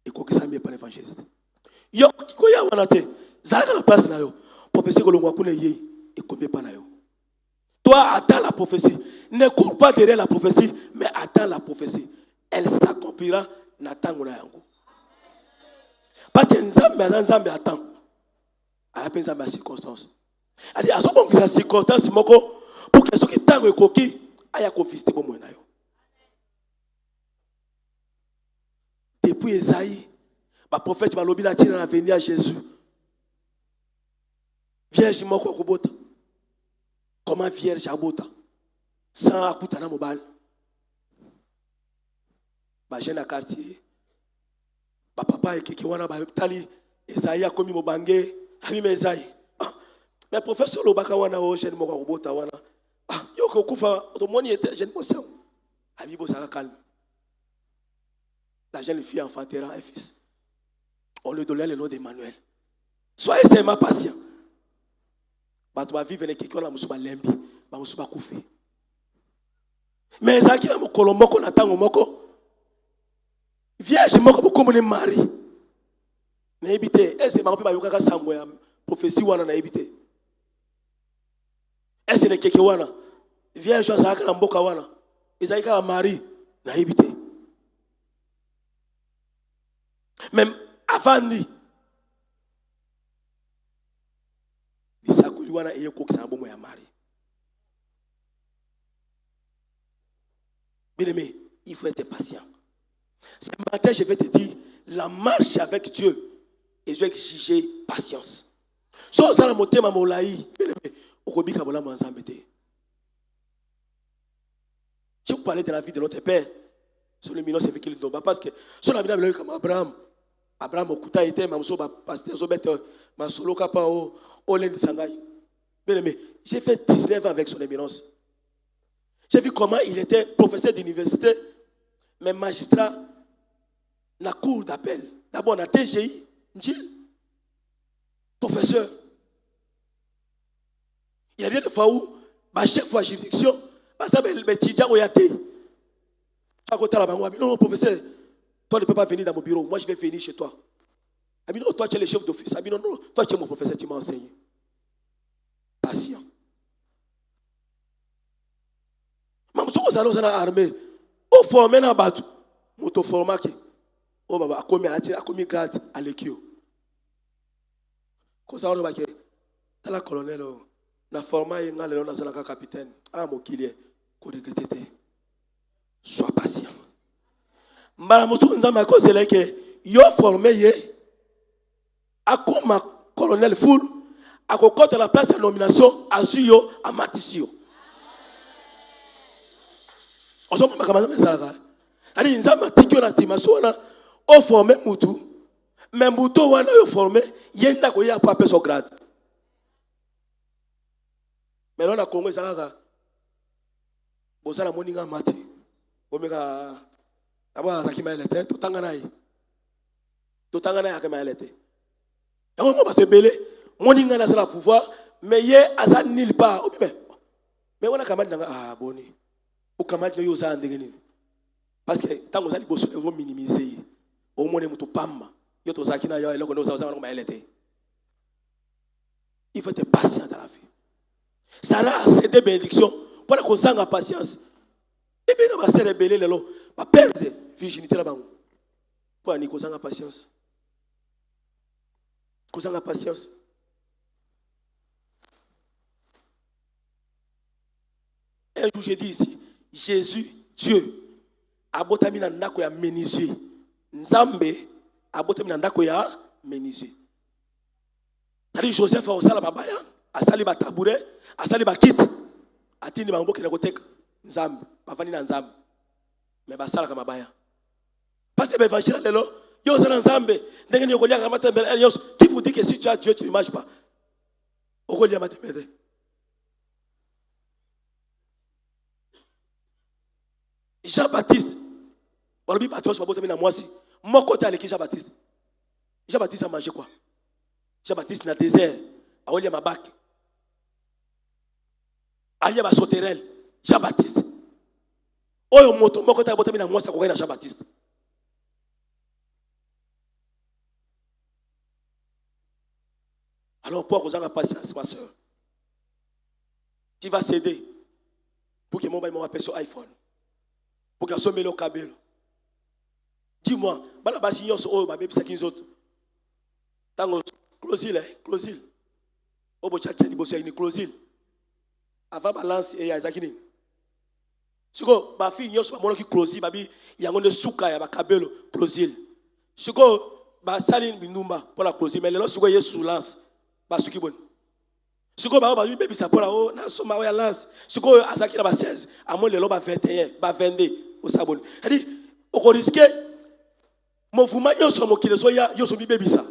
Et kokisabi pas l'évangéliste. Il y a qui koya wanate. Zalaka la place na yo. Prophétie kolongwa kune ye. Et combien pas na yo. Toi, attends la prophétie. Ne cours pas derrière la prophétie, mais attends la prophétie. Elle s'accomplira dans yango. Parce que Nzambe attend. Il y a des circonstances. Il y a des circonstances pour que ceux qui t'ont coquille aient confisqué pour moi. Depuis Esaïe, le prophète m'a lobby la tire dans l'avenir à Jésus. Vierge moko kobota. Comment vierge abota? Sans akuta na mobile. Ba jeune à quartier. Ba papa et qui wana ba tali Esaïe a commis mobange, ami Esaïe. Mais professeur Lobaka wana o jeune moko kobota wana. Yo ko kufa to moni était jeune monsieur. Ami bo ça calme. La jeune fille enfantera un fils. On lui donnait le nom d'Emmanuel. Soyez seulement patient. Tu vas vivre avec quelqu'un qui est lembi, qui est koufi. Mais ça qui est mon colombo, attend moko. Vierge moko comme les mari. Na ebité, est-ce que ma papa yoka sango ya prophétie wana na ebité? Est-ce que quelqu'un wana vierge ça ka mboka wana? Isaïka mari na ebité. Même avant lui bien-aimé, il faut être patient. Ce matin, je vais te dire, la marche avec Dieu, et je vais exiger patience. Sans ça, la montée m'a moulaï, bien-aimé, au kobi kabola manzambete. Je vous parlais de la vie de notre père. Sur le minot, c'est fait qu'il tombe. Parce que sur la vie de comme Abraham, Abraham, au kuta était, ma mousso, pasteur, ma solo kapa, au len sangai. Bien-aimé, j'ai fait 19 ans avec son éminence. J'ai vu comment il était professeur d'université, mais magistrat dans la cour d'appel. D'abord, dans la TGI, professeur. Il y a des fois où ba chef de juridiction, ba ça be étudiant oyate. Non, professeur, toi ne peux pas venir dans mon bureau, moi je vais venir chez toi. Abi non, toi tu es le chef d'office. Abi non, toi tu es mon professeur, tu m'as enseigné. Patient. Même si vous allez dans l'armée, vous formez dans bateau, vous te formez qui? Oh baba, à combien grade à l'équio? Quand ça on va que t'as la colonel, na formé nga le na la capitaine. Ah mon kilier, ko regretter. Sois patient. Mbala musu nzama ko c'est là que yo formé yé a comme colonel full a kokota la place de nomination a suyo a matisio. Oso mama kama na sala. Ali nzama tikyo na timaso na o formé mutu. Mais mutu wana yo formé yenda ko ya pa peso grade. Mais on a Congo sala bosala moninga mati. Omega aba zakima elete tutanga nayi akema elete yango mo bato ebele moninga na sala pouvoir mais ye asa nulle part mais wana kamadi nanga boni o kamadi yo za ndenge nini parce que tango za liboso ezo minimiser o mone muto pamba yo to zakina yo eloko no za ma elete. Il faut être patient dans la vie. Sarah a cédé bénédiction pour la consanga patience. Et bien, on va se rébeller, on va perdre la virginité là-bas. Pour aller causer la patience. Causer la patience. Un jour, j'ai dit ici, Jésus, Dieu, a botami na ndako ya menuisier. Nzambe a botami na ndako ya menuisier. C'est-à-dire Joseph a osala babaya, a sali ba tabouret, a sali ba kit, a tini ba mboke na koteka. Nzambe, bavani na nzambe. Mais basala kama baya. Parce que l'évangile lelo, yo sana nzambe, ndenge ni okolia kama tembele yos, qui vous dit que si tu as Dieu tu ne marches pas. Okolia matembele. Jean-Baptiste. Walobi batos babote na mwasi. Moko ta leki Jean-Baptiste. Jean-Baptiste a mangé quoi? Jean-Baptiste na désert, a olia mabak. Alia ba sauterelle. Jean-Baptiste. Oyo moto moko ta botami na mwasa ko na Jean-Baptiste. Alors pour que vous ayez patience, ma soeur, tu vas céder pour que mon bail m'appelle sur iPhone, pour que soit le cabelo. Dis-moi, bala basi nyonso oyo babebi sa kinzoto. Tango closil. Obo chaki ni bosi ni closil. Avant balance et ya zakini. Siko ba fi nyonso ba monoki closil babi yango ne suka ya ba cabelo closil. Siko ba salin binumba pour la closil mais lelo siko yesu lance ba suki bon. Siko ba babi sa pour la o na soma o ya lance. Siko azaki na ba 16 amon lelo ba 21 ba 22 o sabon. Hadi o ko risquer mouvement nyonso mokile so ya yoso bi bebisa.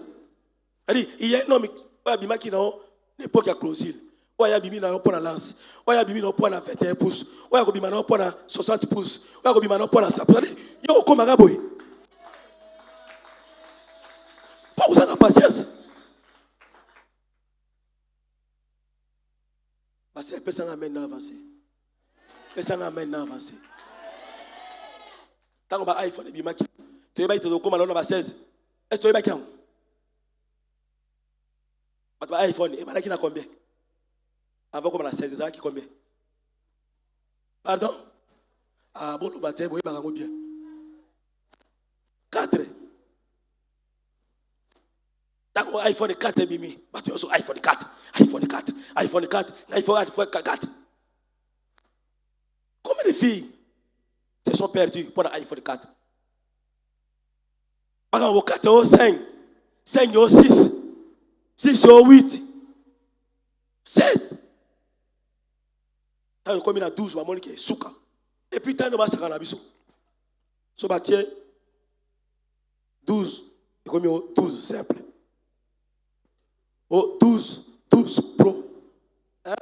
Hadi iye no mi ba bimaki na l'époque ya closil. Oya bimi na pour la lance. Oya bimi na pour na 21 pouces. Oya ko bima na pour na 60 pouces. Oya ko bima na pour na 100 pouces. Yo ko magaboy. Pas vous avez patience. Parce que personne amène avancer. Personne amène avancer. Tant que iPhone bima ki. Tu es ba ito ko malona ba 16. Est-ce que tu es ba ki an? Ba iPhone e ba ki na combien? Avant comme la 16, ça qui combien? Pardon? Ah bon, le baptême, oui, bah, bien. 4. D'accord, iPhone 4, bimi. Bah, tu as iPhone 4. iPhone 4. iPhone 4. iPhone 4. Combien de filles se sont perdues pour l'iPhone 4? Par exemple, 4 au 5. 5 au 6. 6 au 8. 7. Comme il a 12, on va dire souka. Et puis, tant de bas, ça va biso. So, bah, tiens, 12. Et comme 12, simple. Oh, 12 pro. Hein?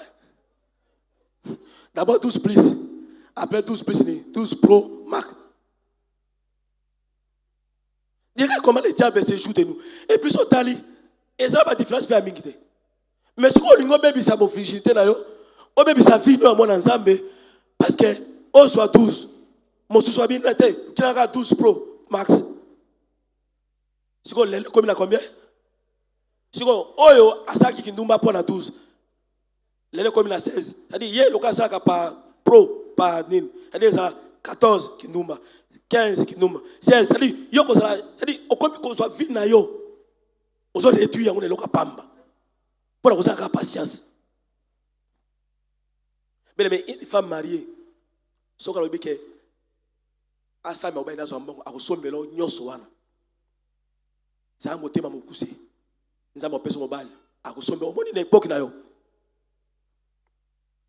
D'abord 12 plus. Après 12 plus, 12 pro Mac. Dirais comment les diables se jouent de nous. Et puis, so, tali. Et ça va différence pour la mingité. Mais ce qu'on a baby, ça va frigidité, là, O bébé sa vie nous mon ensemble parce que on soit 12. Mon soit bien été qui a 12 Pro Max. Si on le combien à combien? Si on oyo asaki qui nous pour na 12. Le combien à 16. C'est-à-dire hier le cas ça par Pro par nin. C'est-à-dire ça 14 qui nous 15 qui nous 16. C'est-à-dire yo ko ça c'est-à-dire au combien qu'on soit vie na yo. Aux autres étudiants on est le pamba. Pour la cosa patience. Mais une femme mariée, ce qu'on a dit que à ça mais on a son bon à ressembler là nyoso wana. Ça a monté ma mokuse. Nous avons pèse mon bal à ressembler. On est une époque na yo.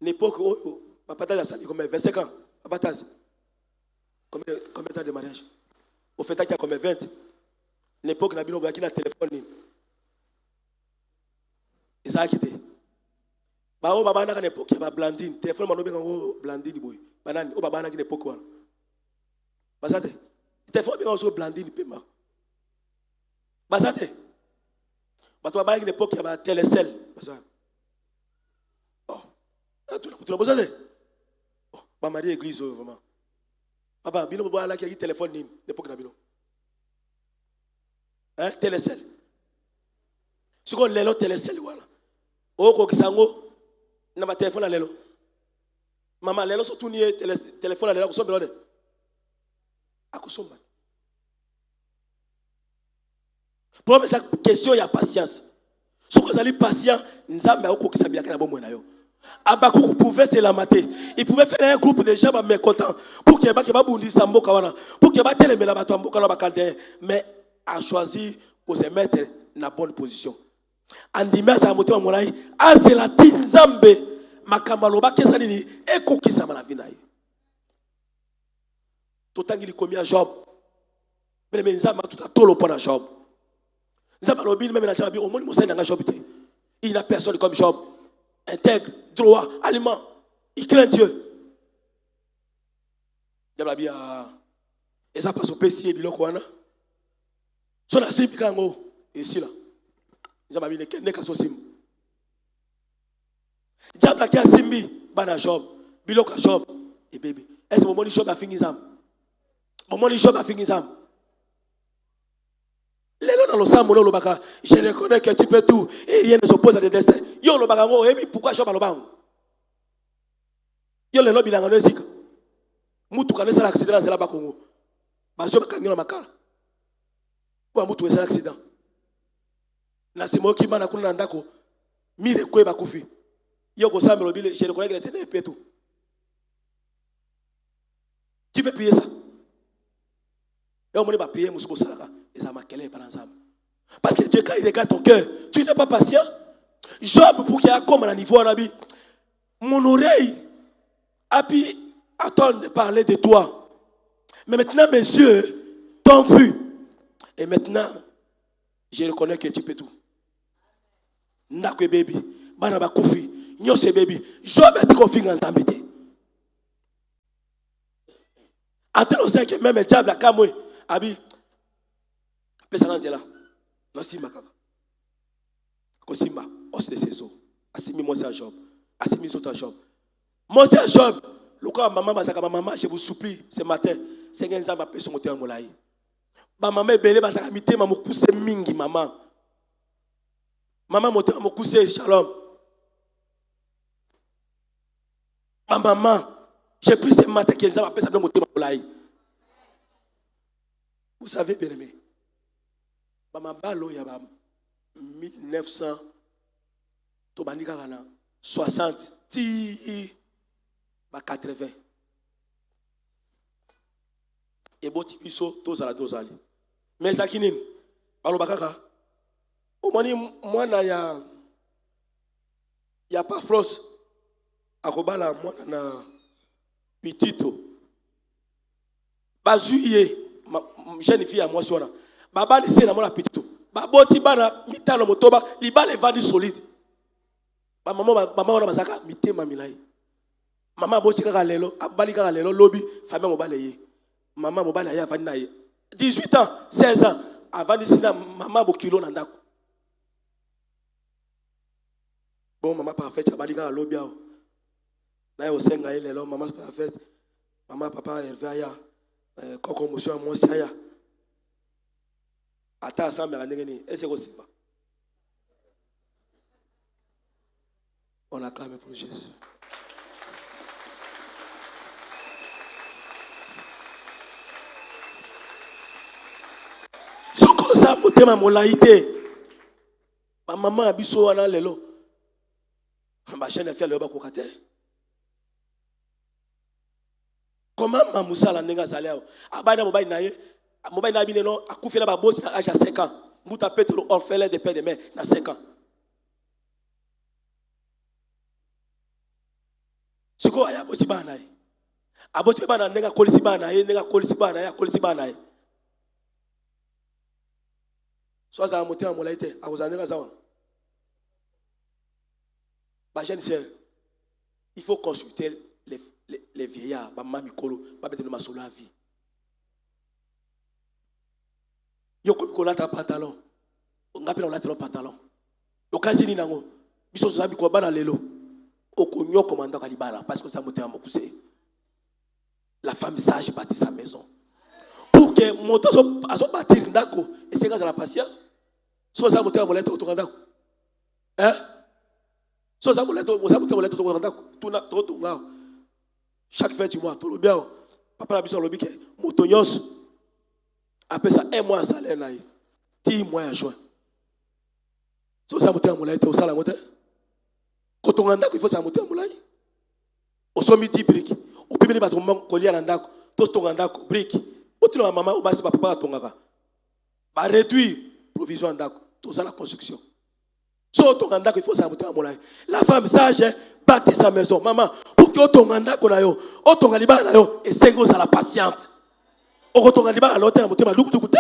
Une époque où papa t'a sali comme 25 ans. Papa t'a combien de temps de mariage? Au fait qu'il y a comme 20. Une époque na bino qui na téléphone. Et ça a quitté. Bao baba na kana époque ba blandine téléphone manobe ngo blandine boy banani o baba na kana époque wana basate téléphone bien so blandine pema basate bato baba na kana époque ba télécell basate oh tu na basate oh ba mari église vraiment papa bino baba na ki téléphone ni époque na bino hein télécell siko lelo télécell wana o ko kisango na ma téléphone à l'élo. Maman, l'élo surtout ni téléphone à l'élo, à quoi sommes pour me cette question, il y a patience. Si vous allez patient, nous avons beaucoup qui s'habillent à la bonne moyen. Abakou pouvait se la mater. Il pouvait faire un groupe de gens mécontents pour qu'il y ait pas bondi sambo kawana, pour qu'il y ait pas télé mais la batombo kala kalde, mais a choisi pour se mettre dans la bonne position. Andimé sa moto monai, a c'est la tinzambe makamaloba kesalini ekokisa na vie na ye. Totangi likomia Job. Mais nzamba tout a tolo pour Job. Nzamba lobi même na Job, au moins Moussa na Job. Il n'a personne comme Job. Intègre, droit, aliment. Il craint Dieu. Diable a bien. Et ça passe au PC et biloko wana. So na simbi kango ici là. Diable a bien ne kaso sim. Diable qui a simbi bana Job, biloko Job et bébé. Est-ce que mon moni Job a fini zam? Mon moni Job a fini zam. Lélo dans le sang mono lobaka, je reconnais que tu peux tout et rien ne s'oppose à tes destins. Yo lobaka ngo et pourquoi Job a lobang? Yo le lobi dans le sika. Mutu kanesa l'accident c'est là bas Congo. Ba Job kangina makala. Kwa mutu wesa l'accident. Na simo ki mana kuna ndako. Mire kwe ba kufi. Yo ko sambe lobi je reconnais que les ténèbres peut tout. Tu peux prier ça? Et on va prier, et ça m'a calé par ensemble. Parce que Dieu, quand il regarde ton cœur, tu n'es pas patient. Job, pour qu'il y ait comme un niveau en habit, mon oreille a pu attendre de parler de toi. Mais maintenant, mes yeux t'ont vu. Et maintenant, je reconnais que tu peux tout. Nakwe baby, banaba koufi, nyose baby, Job a dit qu'on finit ensemble. Attends, on sait que même le diable a camoué. Abi, personne n'est là. Non, si ma kaka. Kosimba, os de ses eaux. Assimi moi c'est Job. Assimi autres Job. Moi c'est Job. Le cas maman, maman, je vous supplie ce matin. 5 ans, ma personne monter en molaï. Ma maman est belle, ma sakamité, ma moukousse mingi maman. Maman monter en moukousse shalom. Ma maman, j'ai pris ce matin 15 ans, ma personne monter en molaï. Vous savez, bien aimé, ma balo il y a 1900, 60, 80. Et bon, tu piso, tous à la dose. Mais ça qui n'est pas le bakaka. Au moins, moi, il y a pas frost. À Kobala, moi, na petito. Bazuye. Jeune fille à moi sur là. Baba lycée na mon appétit. Baboti bana mitano motoba, liba les vandi solide. Maman na masaka mité mamilai. Maman boti kaka lelo, abali kaka lelo lobby, famille mobalaye. Maman mobalaye avandi na ye. 18 ans, 16 ans, avant de sina maman bo kilo na ndako. Bon maman parfait abali kaka lobby. Na yo senga ile lo maman a fait. Maman papa Hervé aya. Koko monsieur moi si aya. Ata ça me ngeni. Est-ce que c'est pas? On acclame pour Jésus. Sokoza motema molaité. Ma maman a biso wana lelo. Ma chaîne a fait le bakokate. Comment mamusala nenga salao? Abana mobile naye, mobile na bineno akufela ba boss na âge à 5 ans. Muta petro orphelin de père de mère na 5 ans. Siko aya bosi bana ye. Aboti bana nenga kolisi bana ye, nenga kolisi bana ye, kolisi bana ye. So ça motema molaité, akozanenga zawa. Bah, jeune sœur, il faut consulter les vieillards, maman Mikolo, pas mettre ma solo à vie. Yo comme Mikolo ta pantalon, on appelle on la pantalon. Yo kasi ni nango, biso so sabi ko bana lelo. Okonyo commandant Kalibala parce que ça monte à Mokuse. La femme sage bâtit sa maison. Pour que mon temps soit bâtir ndako et c'est grâce à la patience. So ça monte à molette autour ndako. Hein? So ça molette autour ndako. Tout na chaque fin du mois, tout le bien. Papa la biso lobi ke motonyos appelle ça un mois salaire là. 10 mois à juin. So ça monte à molette au salaire monte. Quand on a il faut ça monter à moulay. Au sommet 10 briques. Au premier bâtiment collier à l'andako. Tout ton andako briques. Au tout le maman au bas c'est papa à ton gars. Bah réduire provision andako. Tout ça la construction. So ton andako il faut ça monter à moulay. La femme sage bâtit sa maison. Maman pour que ton andako na yo, au ton aliba na yo et 5 ans à la patiente. Au ton aliba à l'hôtel à monter ma loup du côté.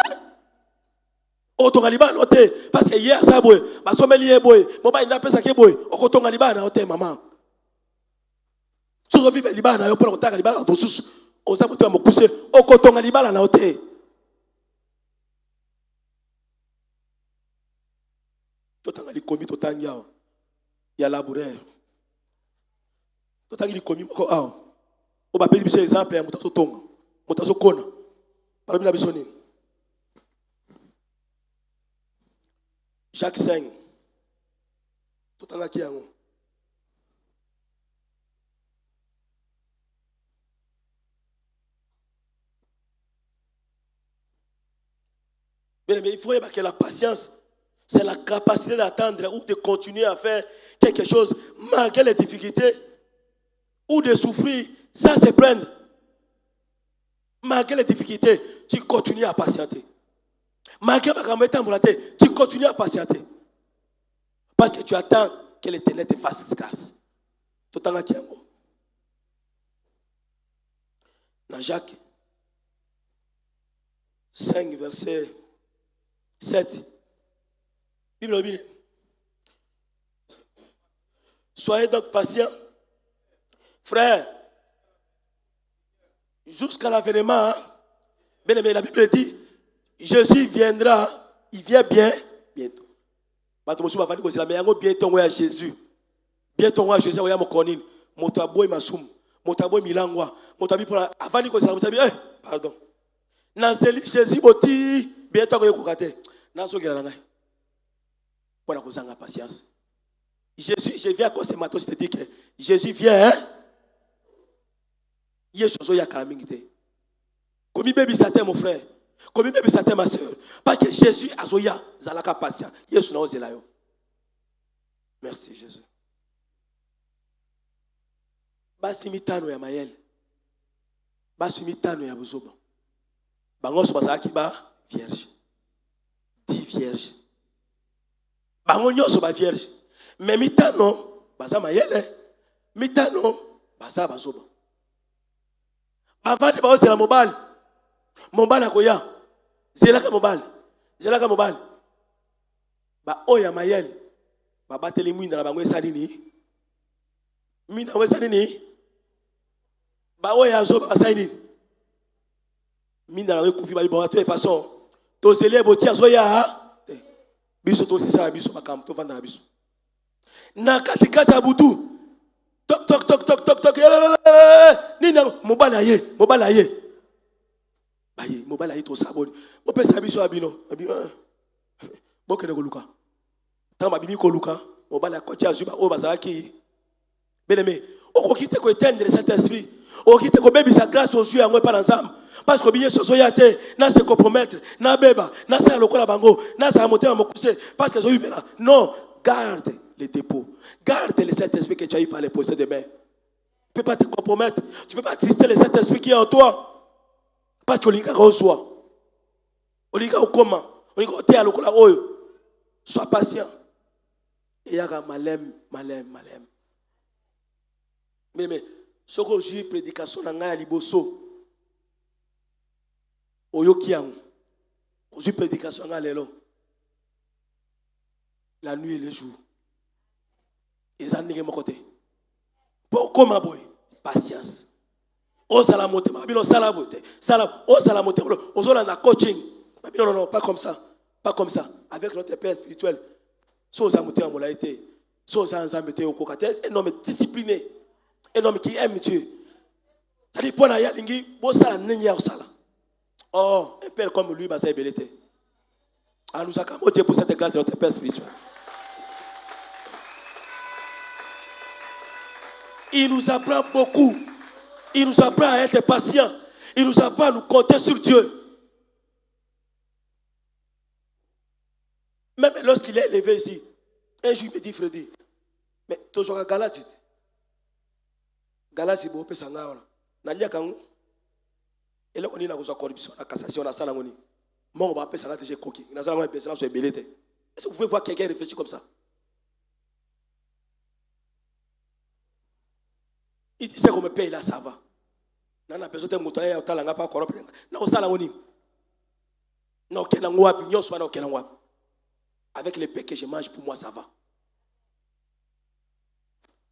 Otonga liba noté parce que hier ça boy ba sommelier boy mo ba ina pesa ke boy okotonga liba na noté maman so vive liba na yo pour otaka liba na to susu o sa moto mo kuse okotonga liba na noté totanga likomi totanga ya laboureur totanga likomi ko a o ba peli biso exemple ya moto tonga moto so kona ba bila biso ni Jacques 5. Tout en qui yango. Bien aimé, il faut que la patience, c'est la capacité d'attendre ou de continuer à faire quelque chose malgré les difficultés ou de souffrir sans se plaindre. Malgré les difficultés, tu continues à patienter. Malgré ma grand-mère, tu continues à patienter. Parce que tu attends que l'Éternel te fasse grâce. Tout en qui yango. Dans Jacques 5, verset 7. Bible dit. Soyez donc patients, frères, jusqu'à l'avènement. Bien aimé, la Bible dit. Jésus viendra, il vient bien, bientôt. Bientôt à Jésus. Bientôt à Jésus, mon conine. Motaboy masum. Motaboy milangwa. Motabi pour la. Avant que ça, pardon. Nanseli Jésus boti. Bientôt à Kokate. Nanso Girananga. Voilà que vous avez patience. Jésus, je viens à cause de matos, je te dis que Jésus vient, hein? Yeshua ya kalamingite. Comme il baby satin, mon frère. Comme il baby satin, ma soeur. Parce que Jésus a zoya, zalaka patient. Yeshua na ozelayo. Merci Jésus. Basi mitano ya mayel. Basi mitano ya buzoba. Bangos bazaki ba vierge. 10 vierges. Bango nyoso ba vierge. Mais mitano baza mayele. Mitano baza bazoba. Bavandi ba ozela mobile. Mobile akoya. Zelaka mobile. Zelaka mobile. Ba oya mayele. Ba bateli mwinda na bango esalini. Mwinda na esalini. Ba oya zoba basaini. Mwinda na kufi ba ibo de façon. To sele boti azoya. Biso to sisa biso makam to vanda na biso. Na katikati ya butu. Toc, toc, toc, toc, toc, toc. Nina, mobile aye. Baye, mobile aye, tout ça. Bon, on peut s'habiller sur Abino. Bon, que ne luka. Tant ma bimi ko luka. Mobile a côté azuba. Oh, bazaki. Bien aimé. On quitte ko éteindre le Saint-Esprit. On quitte ko bébi sa grâce aux yeux à moi par ensemble. Parce que bien soso yate, na se compromettre, na beba, na sa lokola bango, na sa monter à mon coucher. Parce que je là. Non, garde les dépôts. Garde le Saint-Esprit que tu as eu par les procès de main. Tu ne peux pas te compromettre. Tu ne peux pas attrister le Saint-Esprit qui est en toi. Parce que l'Inga reçoit. L'Inga au comment. L'Inga au théâtre, l'Inga au oyo. Sois patient. Et il y a malem. Mais, ce que j'ai prédication dans la liboso. Oyo kiang. J'ai prédication dans l'élo. La nuit et le jour. Ils ont négé mon côté. Pourquoi ma boy? Patience. On s'ala monter, ma bino s'ala monter. On s'ala monter. On s'ala coaching. Non, pas comme ça. Pas comme ça. Avec notre père spirituel. Si on s'ala monter en molaïté. Si on s'ala monter au cocates. Un homme discipliné. Un homme qui aime Dieu. C'est-à-dire, pour la yalingi, bon s'ala n'est au sala. Oh, un père comme lui, bah ça est belleté. Alors nous acclamons Dieu pour cette grâce de notre père spirituel. Il nous apprend beaucoup. Il nous apprend à être patient. Il nous apprend à nous compter sur Dieu. Même lorsqu'il est élevé ici, un jour il me dit, Freddy, mais tu as Galati. Galati, c'est un peu ça. Nanya Kangou. Et là, on a une corruption, la cassation, la salle. Moi, on va appeler ça là, déjà coquille. Est-ce que vous pouvez voir quelqu'un réfléchir comme ça? Il dit, c'est qu'on me paye là, ça va. Non, la personne de motoyer, on n'a pas corrompu. Non, ça là, on y. Non, avec les paix que je mange, pour moi, ça va.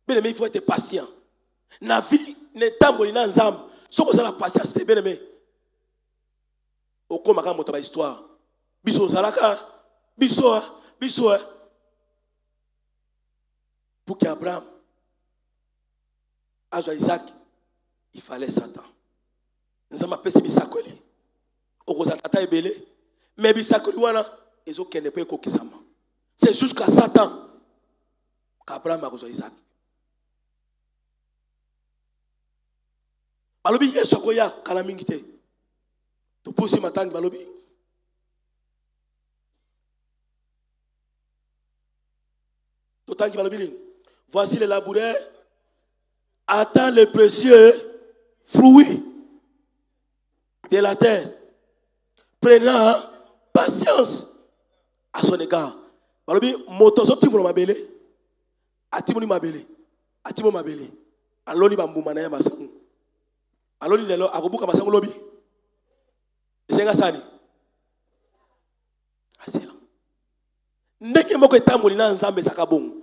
Bien aimé, il faut être patient. La vie n'est pas dans l'âme. Si on a la patience, c'est bien aimé. Au comme on a histoire. Biso Zalaka, biso. Pour qu'Abraham à Isaac, il fallait Satan. Nous avons appelé Bisakoli. Au Rosatata est belé. Mais Bisakoli, ils ont qu'un épée kokisama. C'est jusqu'à Satan qu'Abraham a rejoint Isaac. Balobi, il y a ce qu'il y a calamité. Tu peux aussi m'attendre, Balobi. Voici les laboureurs. Attends les précieux fruits de la terre, prenant patience à son égard. Balobi, motoso timon mabele, atimoni mabele, atimo mabele. Aloni bambuma na ya masangu. Aloni lelo akobuka masangu lobi. Esenga sani. Asela. Ndenge moko etamoli na nzambe sakabongo.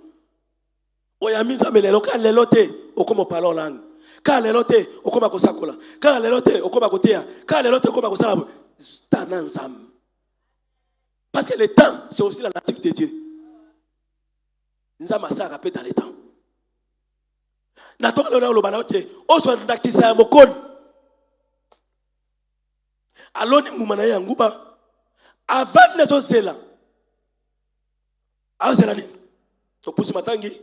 Oyami nzambe lelo ka lelo te okoma parler langue. Ka lelo te okoma kosakola. Ka lelo te okoma kotea. Ka lelo te okoma kosala. Ta na nzambe. Parce que le temps c'est aussi la nature de Dieu. Nzambe sa rappelle dans le temps. Na to lelo lo banaote oso ndakisa ya mokoni. Aloni mumana ya nguba avant les zela. Azela ni. To pusi matangi.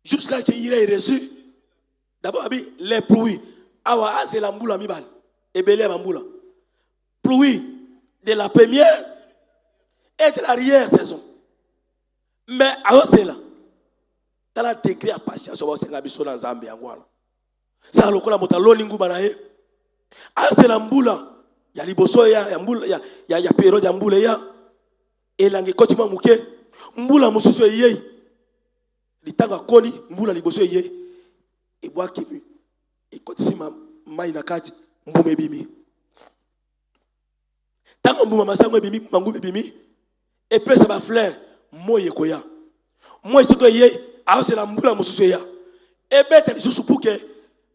Jusqu'à ce qu'il ait reçu, d'abord, les pluies. Awa, c'est la mboula mibal. Et belé la mboula. Pluie de la première et de l'arrière saison. Mais, alors, c'est là. Dans la décret à patience, on va se faire dans Zambie. Ça, le coup, la mota, l'olingu banae. Ah, c'est la mboula. Il y a liboso, il y a mboula, il y a péro, il y a mboula, il y a. Et l'angue, quand tu m'as mouké, mboula, moussou, il y a. Litanga koni mbula liboso ye e bwa kibi e kotisima mai na kati mbume bimi tango mbuma masango bimi mangu bimi e pesa ba fleur moye koya moye siko ye a c'est la mbula mususu ya e beta lisusu puke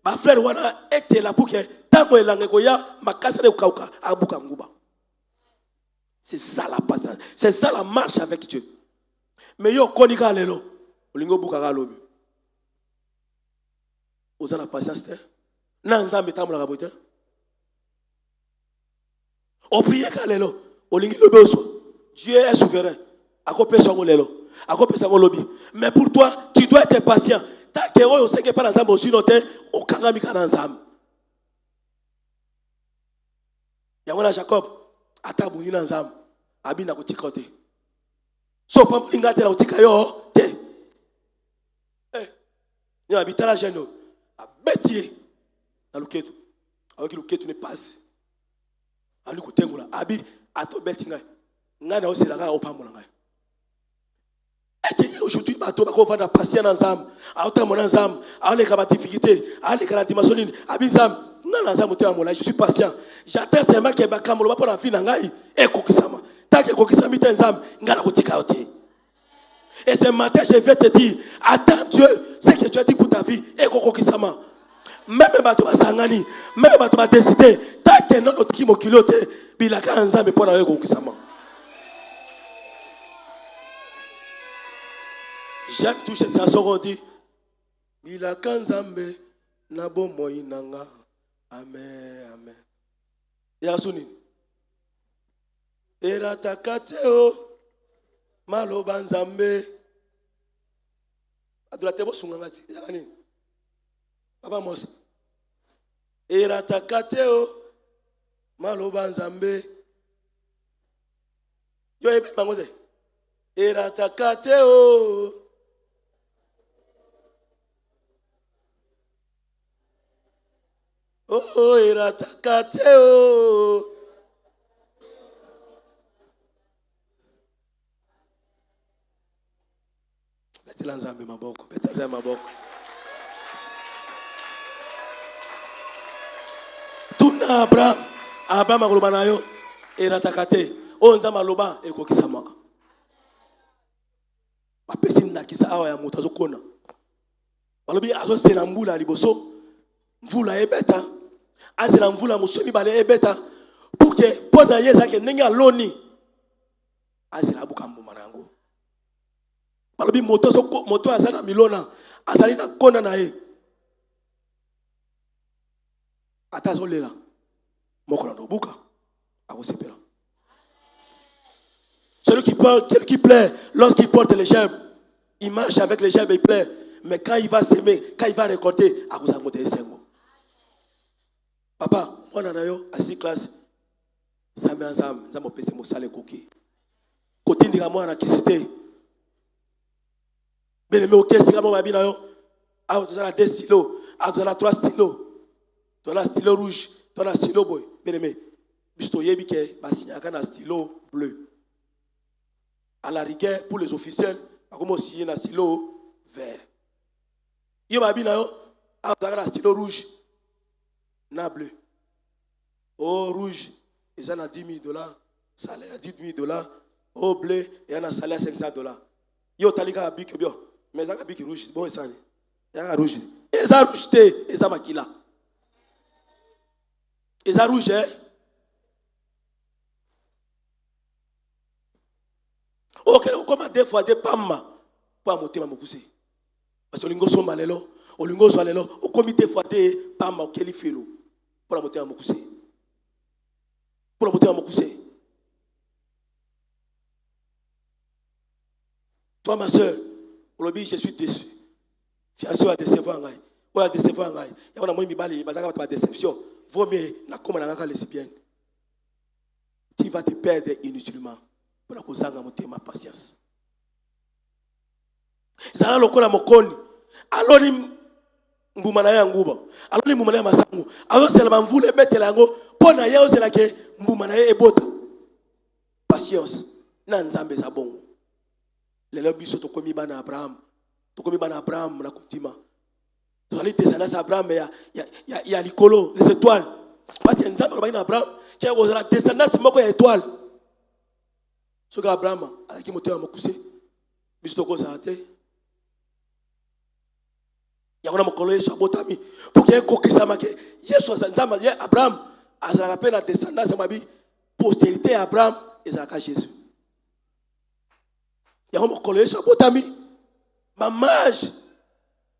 ba fleur wana ete la puke tango elange koya makasa de kauka abuka nguba. C'est ça la patience, c'est ça la marche avec Dieu. Mais yo koni ka lelo Olingo bukaka lobi. Oza na patience te. Na nzambe tambolaka bote. O prier kalelo. Olingi lobi oso. Dieu est souverain. Akope songo lelo. Akope songo lobi. Mais pour toi, tu dois être patient. Tant que on sait que pas nzambe aussi noté, o kangami kana nzambe. Yangona Jacob atabuni na nzambe. Abi na kutika te. So pa mulinga te na kutika yo te. Ni habitala jeno. Abetier na luketu. Awoki luketu ne passe. Ali kutengola. Abi ato betinga. Ngana oselaka opambola ngai. Aujourd'hui, bato bako vanda patient na nzambe. Aota mona nzambe. Aole ka ba difficulté. Ale ka na dimension nini. Abi nzambe. Ngana nzambe te amola. Je suis patient. J'attends seulement que ba kamolo ba pona fi na ngai ekokisama. Tant que ekokisama te nzambe ngana kotika ote. Et ce matin, je vais te dire, attends Dieu, ce que tu as dit pour ta vie, et kokokisama. Même bato basangani, même bato ba décider, tant que non otiki mokilote, bilaka nzambe pona yo kokisama. Jacques touche cette chanson, on dit, bilaka nzambe na bomoi nanga. Amen, amen. Yasuni. Eratakateo maloba nzambe. Adulate bo sungangati. Yani. Papa Mose. Eratakateo maloba nzambe. Yo ebe mangode. Eratakateo. Oh, eratakateo. Betela nzambe maboko, betela nzambe maboko. Tuna Abraham akoloba na yo eratakate. O nzambe aloba ekokisamaka. Bapesi nakisa awa ya moto azokona. Balobi azosela mbula liboso. Mvula ebeta. Azela mvula musomi bale ebeta. Pour que pona yeza ke ndenge aloni. Azela bukambu manango. Balobi moto azana milona. Azali na kona na ye. Atazolela. Mokola no buka. Akosepela. Celui qui plaît, lorsqu'il porte les gerbes, il marche avec les gerbes et il plaît. Mais quand il va s'aimer, quand il va récolter, akosangote sengo. Papa, moi nanayo à 6 classes. Sambe nzam, nzam opese mosale koki. Kotindika moi na kisite. Beleme okesi kama babina yo. Ah, tu as 2 stylos, ah, tu as 3 stylos. Tu as un stylo rouge, tu as un stylo boy. Beleme. Bisto yebi ke basinyaka na stylo bleu. À la rigueur, pour les officiels, comme aussi un stylo vert. Il y a un stylo rouge, na bleu. Oh, rouge, ils en ont $10,000, salaire $10,000. Oh, bleu, il y en a salaire $500. Il y a un bic bio, mais il y a un bic rouge, bon, il y a un rouge. Et ça rouge, et ça maquilla. Et ça rouge, hein? Ok, comment des fois des pamma pour monter ma mokuse. Parce que lingo so malelo, o lingo so malelo, o comité fois des pamma au kelifelo pour monter ma mokuse. Pour monter ma mokuse. Toi ma soeur, je suis déçu. Fiancé a décevoir ngai. Ou a décevoir ngai. Ya on a moi mi bali, bazaka ta déception. Vaut mieux na koma na ngaka lesbienne. Tu vas te perdre inutilement. Pour la cause de ma patience. Zala lokola mokoni. Aloni mbumana ya nguba. Aloni mbumana ya masangu. Alo sela mvule betela ngo pona yeo sela ke mbumana ya ebota. Patience na nzambe za bongo. Lelo biso to komi bana Abraham. To komi bana Abraham na kutima. To ali descendance Abraham ya likolo les étoiles. Parce que nzambe ba ina Abraham qui a la descendance moko ya étoile. Ce que Abraham a qui moteur m'a poussé, bisto ko sa te. Ya kona mokolo Yesu abotami pour que kokisa make Yesu nzamba ye Abraham azala pe na descendance mabi postérité Abraham ezalaka Jésus. Ya kona mokolo Yesu abotami Ma mage,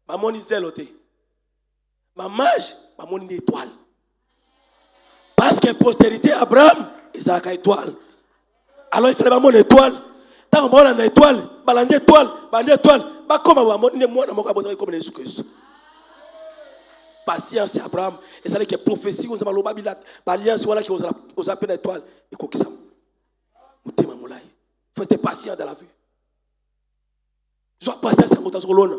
ma moni zéloté. Ma mage, ma moni étoile. Parce que postérité Abraham, ils ont une étoile. Alors il fallait ma mon étoile. Tant qu'on a une étoile, une étoile, une étoile. Comme patience Abraham. Et ça veut dire que prophétie, on a l'alliance qui aux appels d'étoile. Et quoi que ça. Il faut être patient dans la vie. Sois patient, c'est un mot à Solona.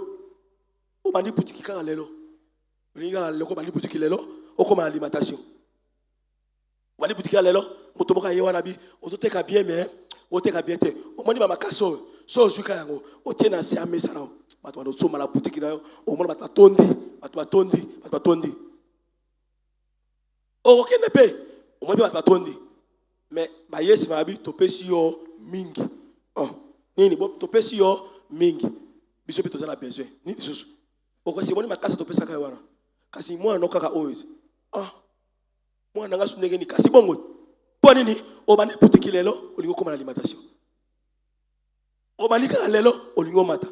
On m'a dit boutique qui est là. On m'a dit boutique qui est là. On comme alimentation. On m'a dit boutique qui est là. On m'a dit wanabi. On te teka bien mais on teka bien te. On m'a dit mama kaso. So zuka yango. On tient na se amesa na. Bato ba so mala boutique na yo. On m'a ba tondi. Bato ba tondi. Oh OK ne pe. On m'a dit ba tondi. Mais ba yes ma bi topesi yo mingi. Oh. Nini bo topesi yo mingi. Biso pe tozana besoin. Nini susu. Oko si moni makasa topesa ka wana. Kasi mwana no kaka oyo. Ah. Mwana nga sunenge ni kasi bongo. Po nini obani boutique lelo olingo koma na alimentation. Obani ka lelo olingo mata.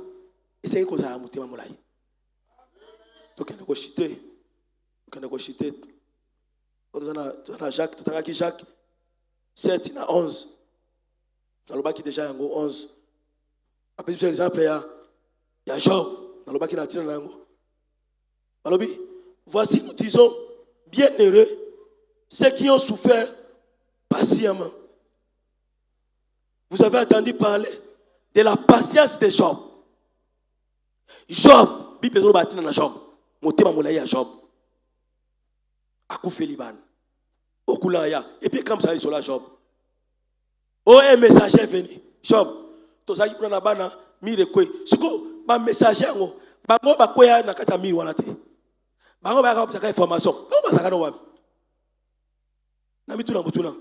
Essaye ko za mutema molai. Tokende ko chiter. Tokende ko chiter. Tozana Jacques, totanga ki Jacques 7 na 11. Nalobaki déjà yango 11. Après par exemple il y a Job, nalobaki na tina yango. Alobi, voici nous disons bienheureux ceux qui ont souffert patiemment. Vous avez entendu parler de la patience de Job. Job, Bible zo batina na Job. Motema molai ya Job. Akufe Liban. Okulaya et puis comme ça il sur la Job. Oh un messager venu. Job, tozaki kuna na bana mire kwe. Siko ba messager ngo bango bakoya na kata mire wana te. Bango ba ka information. Bango basaka no wapi. Na mituna mutuna.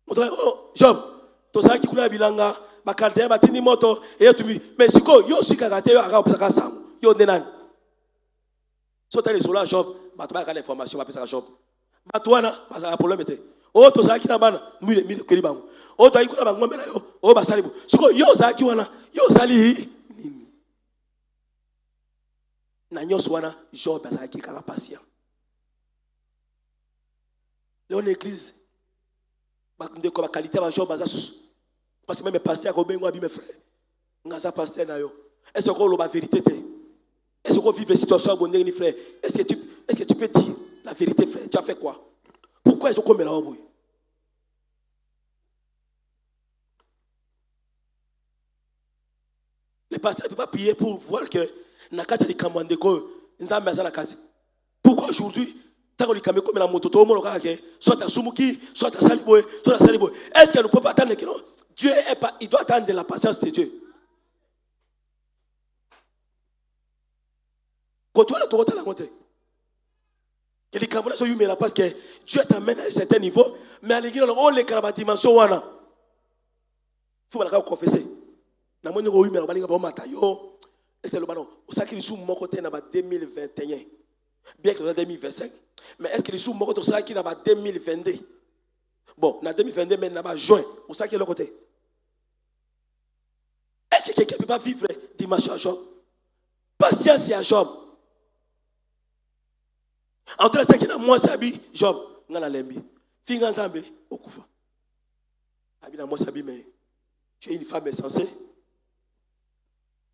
Moto oh Job, tozaki kuna bilanga bakaltea batini moto et tumi. Mais siko yo sika kate yo aka basaka sango. Yo ndenani. So tali sur la Job, bato ba ka information ba pesaka Job. Bato wana basaka problème te. Oh tozaki na bana mire keli bango. Oh to ayikuna bango mbena yo. Oh basalibu. Siko yo zaki wana, yo sali na nyos wana Job azaki kaka patient. Léon église ba ndeko ba qualité ba Job azasus. Parce que même pasteur ko bengo abi mes frères. Ngaza pasteur na yo. Est-ce que lo ba vérité te? Est-ce qu'on vit une situation bonne ni frère? Est-ce que tu peux dire la vérité frère? Tu as fait quoi? Pourquoi est-ce qu'on met là haut? Le pasteur ne peut pas prier pour voir que Nakati a Kamandeko, Nzambe a Nakati. Pourquoi aujourd'hui, tant qu'on comme la moto, tout le monde soit à Sumuki, soit à Saliboy, soit à Saliboy. Est-ce qu'elle ne peut pas attendre que non? Dieu est pas, il doit attendre de la patience de Dieu. Quand tu as la montée, et les Camerounais sont humains parce que Dieu t'amène à un certain niveau, mais à l'église, on les a dimension. Il faut confesser. Na moni ko humain balinga ba mata yo est le ballon au saki sous mon côté na ba 2021 bien que 2025 mais est-ce que les sous mon côté saki na ba 2022 bon na 2022 mais na ba juin au saki le côté est-ce que quelqu'un peut pas vivre dimension à Job patience à Job entre ce qui na moi sabi Job ngana lembi finga nzambe okufa abi na moi sabi mais tu es une femme insensée.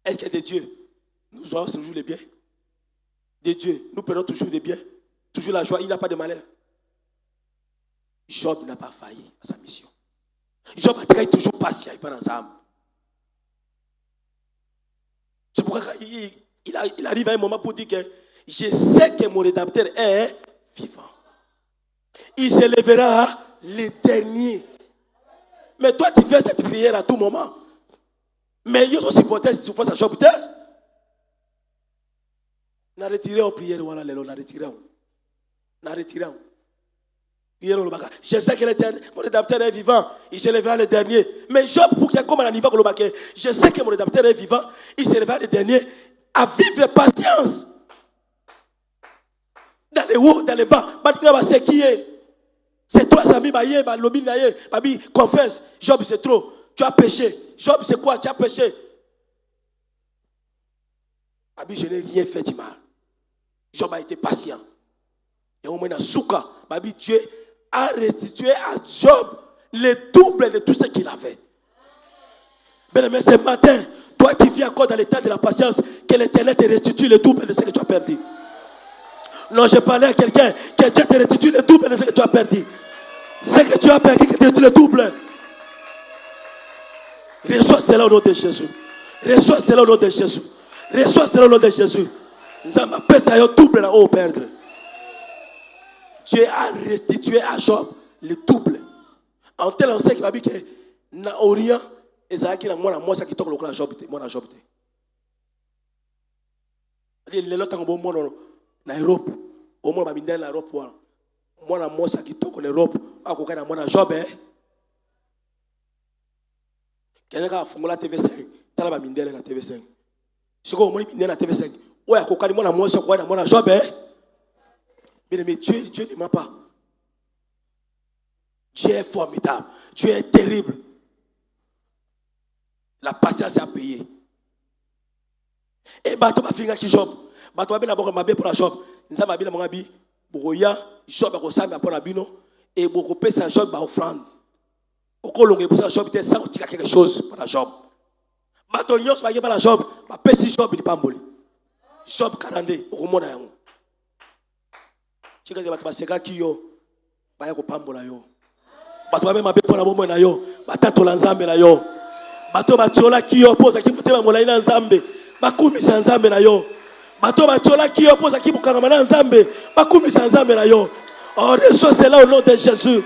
Est-ce que de Dieu, nous aurons toujours les biens? De Dieu, nous prenons toujours des biens, toujours la joie, il n'a pas de malheur. Job n'a pas failli à sa mission. Job a toujours patient pendant sa âme. C'est pourquoi il arrive à un moment pour dire que je sais que mon rédempteur est vivant. Il se lèvera le dernier. Mais toi, tu fais cette prière à tout moment. Mais il y a aussi supporter si tu fais ça, Job. On a retiré en prière, voilà, on a retiré. On a retiré. Je sais que mon rédempteur est vivant, il se lèvera le dernier. Mais Job, pour qu'il y ait comme un niveau, je sais que mon rédempteur est vivant, il se lèvera le dernier à vivre patience. Dans les hauts, dans les bas, c'est qui est. C'est toi, Sami, Lobby, Babi, confesse. Job, c'est trop. Tu as péché. Job, c'est quoi? Tu as péché. Abi, je n'ai rien fait du mal. Job a été patient. Et au moins, Souka, Babi, Dieu a restitué à Job le double de tout ce qu'il avait. Bien-aimé, ce matin, toi qui vis encore dans l'état de la patience, que l'Éternel te restitue le double de ce que tu as perdu. Non, je parlais à quelqu'un que Dieu te restitue le double de ce que tu as perdu. Ce que tu as perdu, que tu restitue le double. Reçois cela au nom de Jésus. Reçois cela au nom de Jésus. Reçois cela au nom de Jésus. Nous avons ça double là-haut perdre. Dieu a restitué à Job le double. En tel on sait qu'il va dire que na Orient, Esaïe na moi ça qui toque le clan Job, moi na Job. Il est là tant bon moi na Europe, au moins ma bindé na Europe moi na moi ça qui toque l'Europe, à quoi na moi na Job quelqu'un a fondé la TV5, t'as la bindé na TV5. Si vous avez bindé na TV5, ouais à quoi moi na moi ça quoi na moi na Job Bien aimé, Dieu ne ment pas. Dieu est formidable. Dieu est terrible. La patience est à payer. Et bateau va finir qui Job. Bateau va bien d'abord ma pour la Job. Nous avons bien mon abi. Boya Job a ressemblé pour la bino et beaucoup de ça Job va offrande. Au colon et pour ça Job était sans quelque chose pour la Job. Bateau nyos va bien pour la Job. Va pesi Job il pas moli. Job 42 au monde à yon. Tu sais que bateau va seka qui yo. Ba ya ko pambola yo. Bato ba mema bepo na bomwe na yo batato la nzambe na yo bato ba tiola ki yo poza ki mutema molai na nzambe bakumisa nzambe na yo bato ba tiola ki yo poza ki mukanga na nzambe bakumisa nzambe na yo. Oh, reçois cela au nom de Jésus.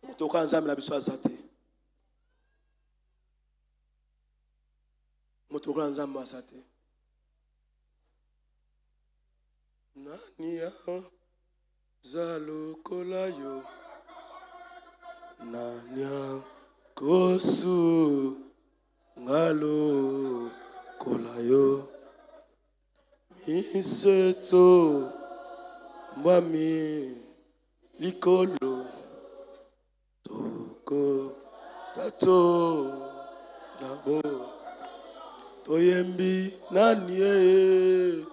Motoka nzambe na biso azate motoka nzambe azate Nania zalo kolayo Nania kosu ngalo kolayo Miseto mami likolo toko tato labo toyembi nanie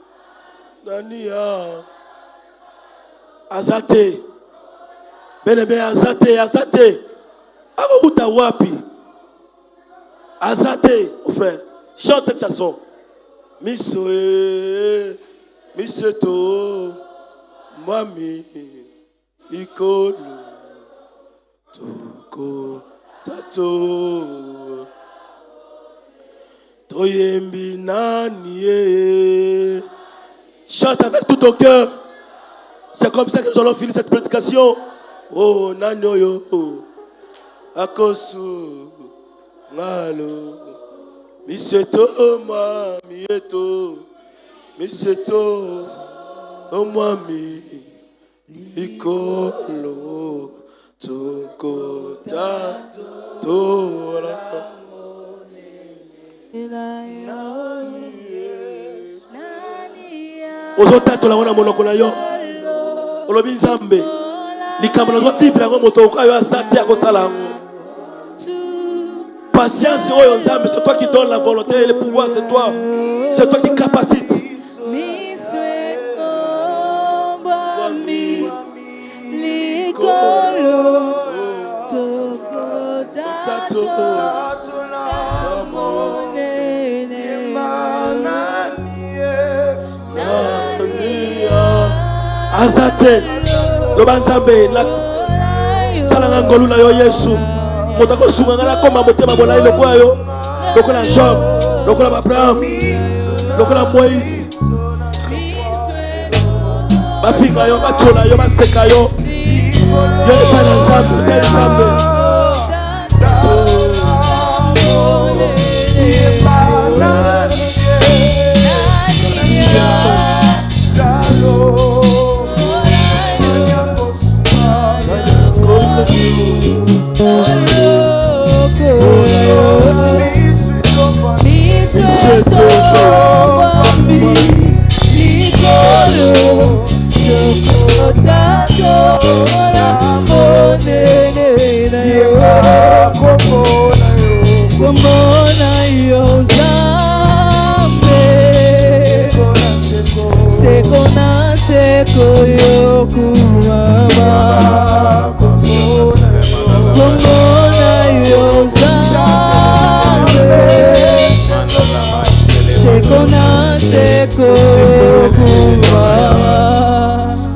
Nania Azate Benebe Azate Ava uta wapi Azate mon frère chante cette chanson Misoe Miseto Mami Ikolo Toko Tato Toyembi Nanie. Chante avec tout ton cœur. C'est comme ça que nous allons finir cette prédication. Oh, Nanoyo. Akosu. Ngalo. Miseto, ma, mieto. Miseto. Oh, mami. Ikolo. Toko. Tora. Ozotato la wana monoko na yo olobi nzambe likambo na zo vivre yango moto okayo azate akosala patience oyo nzambe c'est toi qui donne la volonté et le pouvoir c'est toi qui capacite Azate lobanzambe la salanga ngolu na yo Yesu motako sunga na koma motema bolai lokola yo lokola Job lokola Abraham lokola Moïse bafinga yo bachola yo baseka yo yo epa na nzambe ta nzambe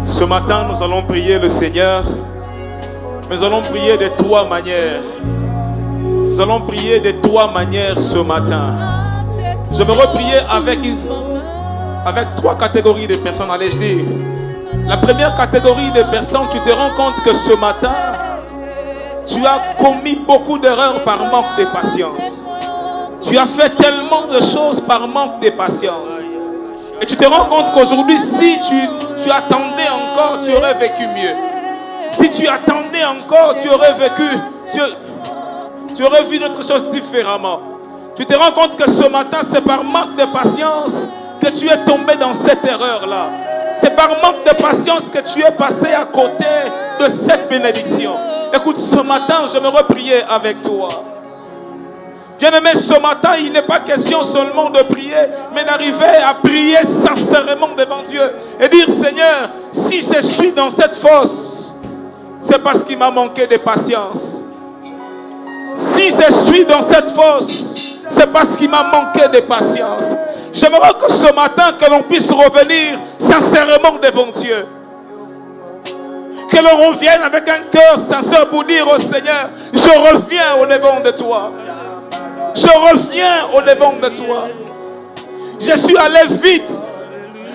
Ce matin, nous allons prier le Seigneur. Nous allons prier de 3 manières. Nous allons prier de 3 manières ce matin. Je vais prier avec 3 catégories de personnes. Allez, je dis. La première catégorie de personnes, tu te rends compte que ce matin, tu as commis beaucoup d'erreurs par manque de patience. Tu as fait tellement de choses par manque de patience. Et tu te rends compte qu'aujourd'hui, si tu attendais encore, tu aurais vécu mieux. Si tu attendais encore, tu aurais vécu, tu aurais vu d'autres choses différemment. Tu te rends compte que ce matin, c'est par manque de patience que tu es tombé dans cette erreur-là. C'est par manque de patience que tu es passé à côté de cette bénédiction. Écoute, ce matin, je me prier avec toi. Bien-aimé, ce matin, il n'est pas question seulement de prier, mais d'arriver à prier sincèrement devant Dieu et dire, Seigneur, si je suis dans cette fosse, c'est parce qu'il m'a manqué de patience. Si je suis dans cette fosse, c'est parce qu'il m'a manqué de patience. J'aimerais que ce matin, que l'on puisse revenir sincèrement devant Dieu. Que l'on revienne avec un cœur sincère pour dire au Seigneur, je reviens au devant de toi. Je reviens au devant de toi. Je suis allé vite.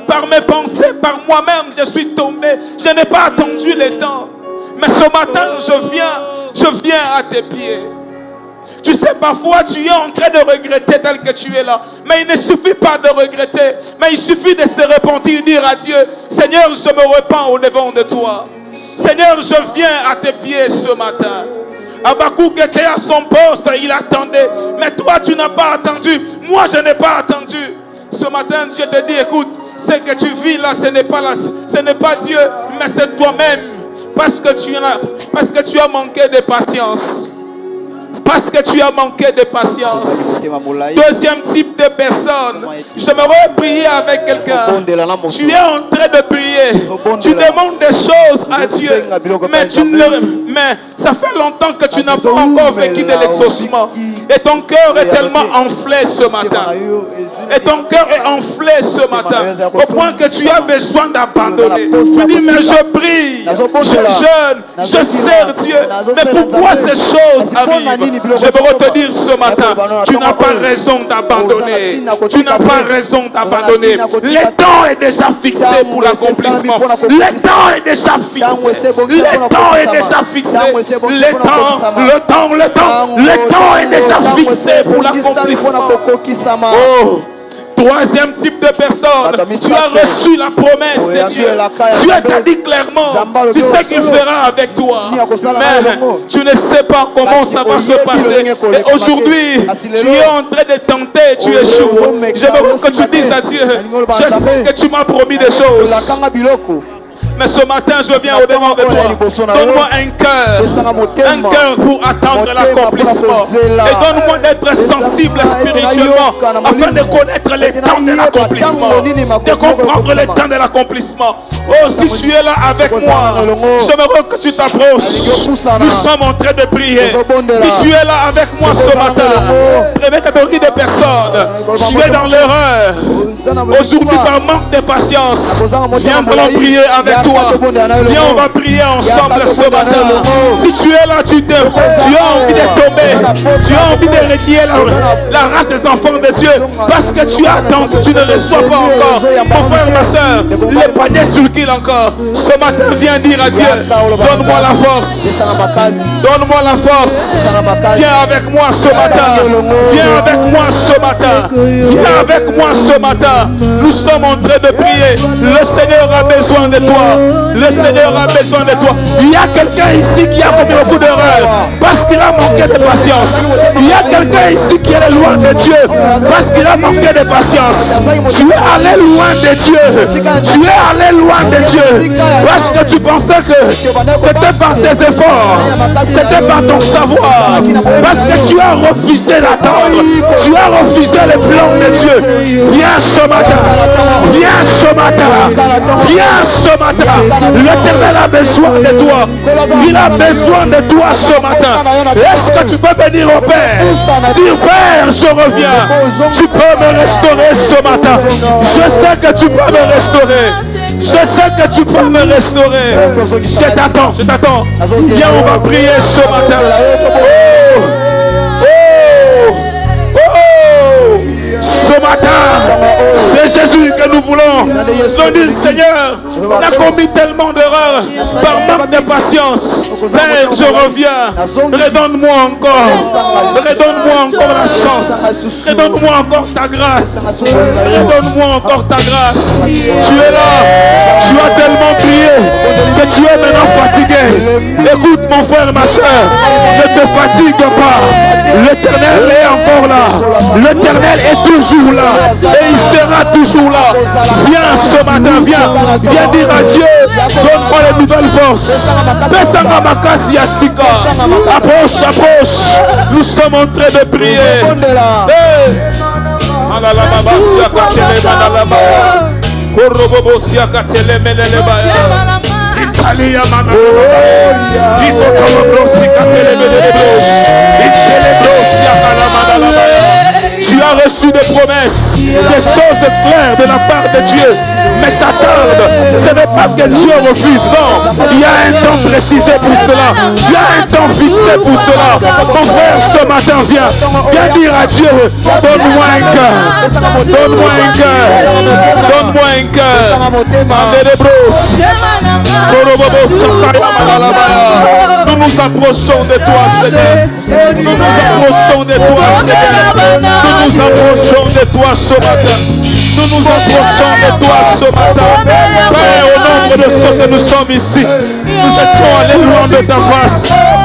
Par mes pensées, par moi-même, je suis tombé. Je n'ai pas attendu le temps. Mais ce matin, je viens à tes pieds. Tu sais, parfois, tu es en train de regretter tel que tu es là. Mais il ne suffit pas de regretter. Mais il suffit de se repentir, dire à Dieu, Seigneur, je me repens au devant de toi. Seigneur, je viens à tes pieds ce matin. Habakkuk était à son poste, il attendait. Mais toi, tu n'as pas attendu. Moi, je n'ai pas attendu. Ce matin, Dieu te dit, écoute, ce que tu vis là, ce n'est pas Dieu, mais c'est toi-même. Parce que tu as manqué de patience. Parce que tu as manqué de patience. Deuxième type de personne. J'aimerais prier avec quelqu'un. Tu es en train de prier. Tu demandes des choses à Dieu. Mais ça fait longtemps que tu n'as pas encore vécu de l'exaucement. Et ton cœur est tellement enflé ce matin. Et ton cœur est enflé ce matin. Au point que tu as besoin d'abandonner. Tu dis, mais je prie. Je jeûne. Je sers Dieu. Mais pourquoi ces choses arrivent? Je veux te dire ce matin, tu n'as pas raison d'abandonner. Tu n'as pas raison d'abandonner. Le temps est déjà fixé pour l'accomplissement. Le temps est déjà fixé. Le temps est déjà fixé. Le temps est déjà fixé pour l'accomplissement. Oh! Troisième type de personne, tu as reçu la promesse de Dieu. Dieu t'a dit clairement, tu sais qu'il fera avec toi. Mais tu ne sais pas comment ça va se passer. Et aujourd'hui, tu es en train de tenter, tu échoues. Je veux que tu dises à Dieu, je sais que tu m'as promis des choses. Mais ce matin, je viens au devant de toi. Donne-moi un cœur pour attendre l'accomplissement. Et donne-moi d'être sensible spirituellement afin de connaître les temps de l'accomplissement. De comprendre les temps de l'accomplissement. Oh, si tu es là avec moi, j'aimerais que tu t'approches. Nous sommes en train de prier. Si tu es là avec moi ce matin, première catégorie de personnes, tu es dans l'erreur. Aujourd'hui, par manque de patience, viens allons prier avec toi. Viens, on va prier ensemble ce matin. Si tu es là, tu as envie de tomber, tu as envie de régner la race des enfants de Dieu, parce que tu attends que tu ne reçois pas encore. Mon frère, ma soeur, les paniers sur le kill encore. Ce matin, viens dire à Dieu, donne-moi la force. Donne-moi la force. Viens avec moi ce matin. Viens avec moi ce matin. Viens avec moi ce matin. Nous sommes en train de prier. Le Seigneur a besoin de toi. Le Seigneur a besoin de toi. Il y a quelqu'un ici qui a commis beaucoup d'erreurs parce qu'il a manqué de patience. Il y a quelqu'un ici qui est loin de Dieu parce qu'il a manqué de patience. Tu es allé loin de Dieu. Tu es allé loin de Dieu parce que tu pensais que c'était par tes efforts, c'était par ton savoir, parce que tu as refusé d'attendre, tu as refusé les plans de Dieu. Viens ce matin, viens ce matin, Viens ce matin. L'Éternel a besoin de toi. Il a besoin de toi ce matin. Est-ce que tu peux venir au Père? Dire Père, je reviens. Tu peux me restaurer ce matin. Je sais que tu peux me restaurer. Je sais que tu peux me restaurer. Je t'attends, je t'attends. Viens, on va prier ce matin. Ce matin, c'est Jésus que nous voulons. Nous dire Seigneur, on a commis tellement d'erreurs par manque de patience. Père, je reviens. Redonne-moi encore. Redonne-moi encore la chance. Redonne-moi encore ta grâce. Redonne-moi encore ta grâce. Tu es là. Tu as tellement prié que tu es maintenant fatigué. Écoute mon frère, ma soeur. Ne te fatigue pas. L'Éternel est encore là. L'Éternel est toujours là. Et il sera toujours là. Viens ce matin, viens. Viens dire à Dieu, donne-moi les nouvelles forces. Approche, approche. Nous sommes en train de prier. Tu as reçu des promesses, des choses claires de la part de Dieu. Mais ça tarde. Ce n'est pas que Dieu refuse. Non. Il y a un temps précisé pour cela. Il y a un temps fixé pour cela. Mon frère, ce matin, viens. Viens dire à Dieu, donne-moi un cœur. Donne-moi un cœur. Donne-moi un cœur. Nous nous approchons de toi, Seigneur. Nous nous approchons de toi, Seigneur. Nous nous approchons de toi ce matin. Nous nous approchons de toi ce matin. Père, au nombre de ceux que nous sommes ici, nous étions allés loin de ta face.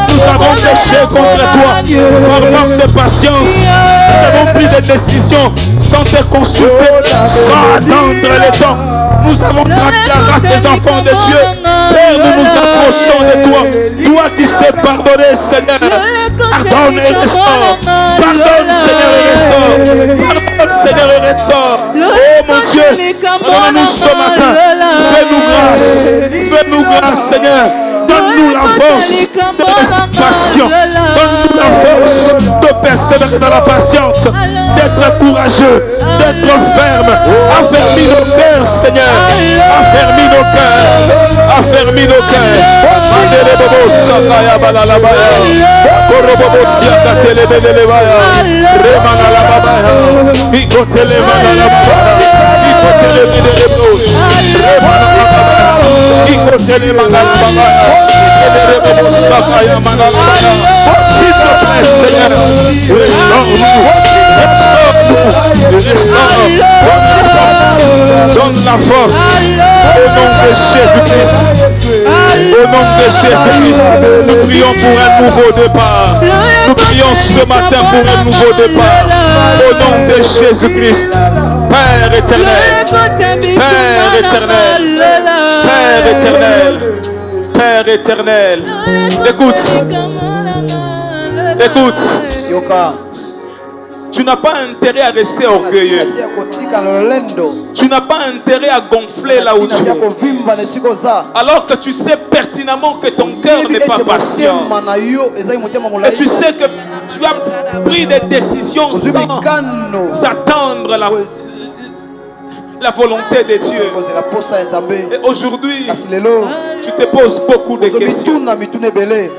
Nous avons péché contre toi par manque de patience. Nous avons pris des décisions sans te consulter, sans attendre le temps. Nous avons traqué la race des enfants de Dieu. Père, nous nous approchons de toi. Toi qui sais pardonner, Seigneur. Pardonne et restaure. Pardonne, Seigneur, et restaure. Pardonne, Seigneur, et restaure. Oh mon Dieu, donne-nous ce matin. Fais-nous grâce. Fais-nous grâce, Seigneur. Donne-nous la force de rester patient. Donne-nous la force de persévérer dans la patience, d'être courageux, d'être ferme. Affermis nos cœurs, Seigneur. Affermis nos cœurs. Affermis nos cœurs. S'il te plaît, Seigneur, restaure-nous, donne la force au nom de Jésus-Christ. Au nom de Jésus-Christ, nous prions pour un nouveau départ. Nous prions ce matin pour un nouveau départ. Au nom de Jésus-Christ, Père éternel, Père éternel, Père éternel, Père éternel. Écoute, écoute. Tu n'as pas intérêt à rester orgueilleux. Tu n'as pas intérêt à gonfler là où tu es. Alors que tu sais pertinemment que ton cœur n'est pas patient. Et tu sais que tu as pris des décisions sans attendre la volonté de Dieu. Et aujourd'hui, tu te poses beaucoup de questions.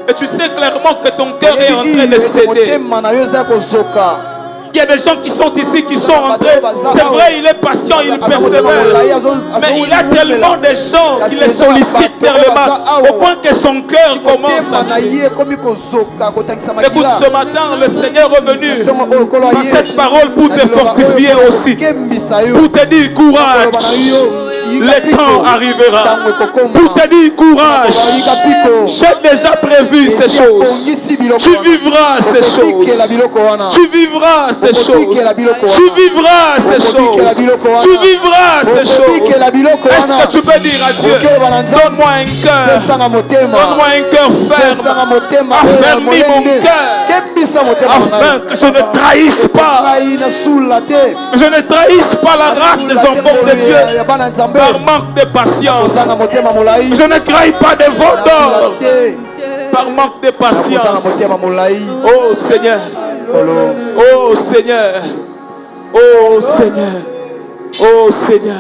Et tu sais clairement que ton cœur est en train de céder. Il y a des gens qui sont ici, qui sont entrés. C'est vrai, il est patient, il persévère. Mais il a tellement de gens qui le sollicitent vers le mal, au point que son cœur commence à se... Écoute, ce matin, le Seigneur est venu par cette parole pour te fortifier aussi. Pour te dire courage. Le temps arrivera. Pour te dire courage. J'ai déjà prévu ces choses. Tu vivras ces choses. Tu vivras ces choses. Tu vivras ces choses. Tu vivras ces choses. Est-ce que tu peux dire à Dieu, donne-moi un cœur. Donne-moi un cœur ferme. Affermis mon cœur. Afin que je ne trahisse pas. Que je ne trahisse pas la race des enfants de Dieu. par manque de patience. Je ne crains pas de veau d'or par manque de patience. Oh Seigneur, oh Seigneur, oh Seigneur, oh Seigneur,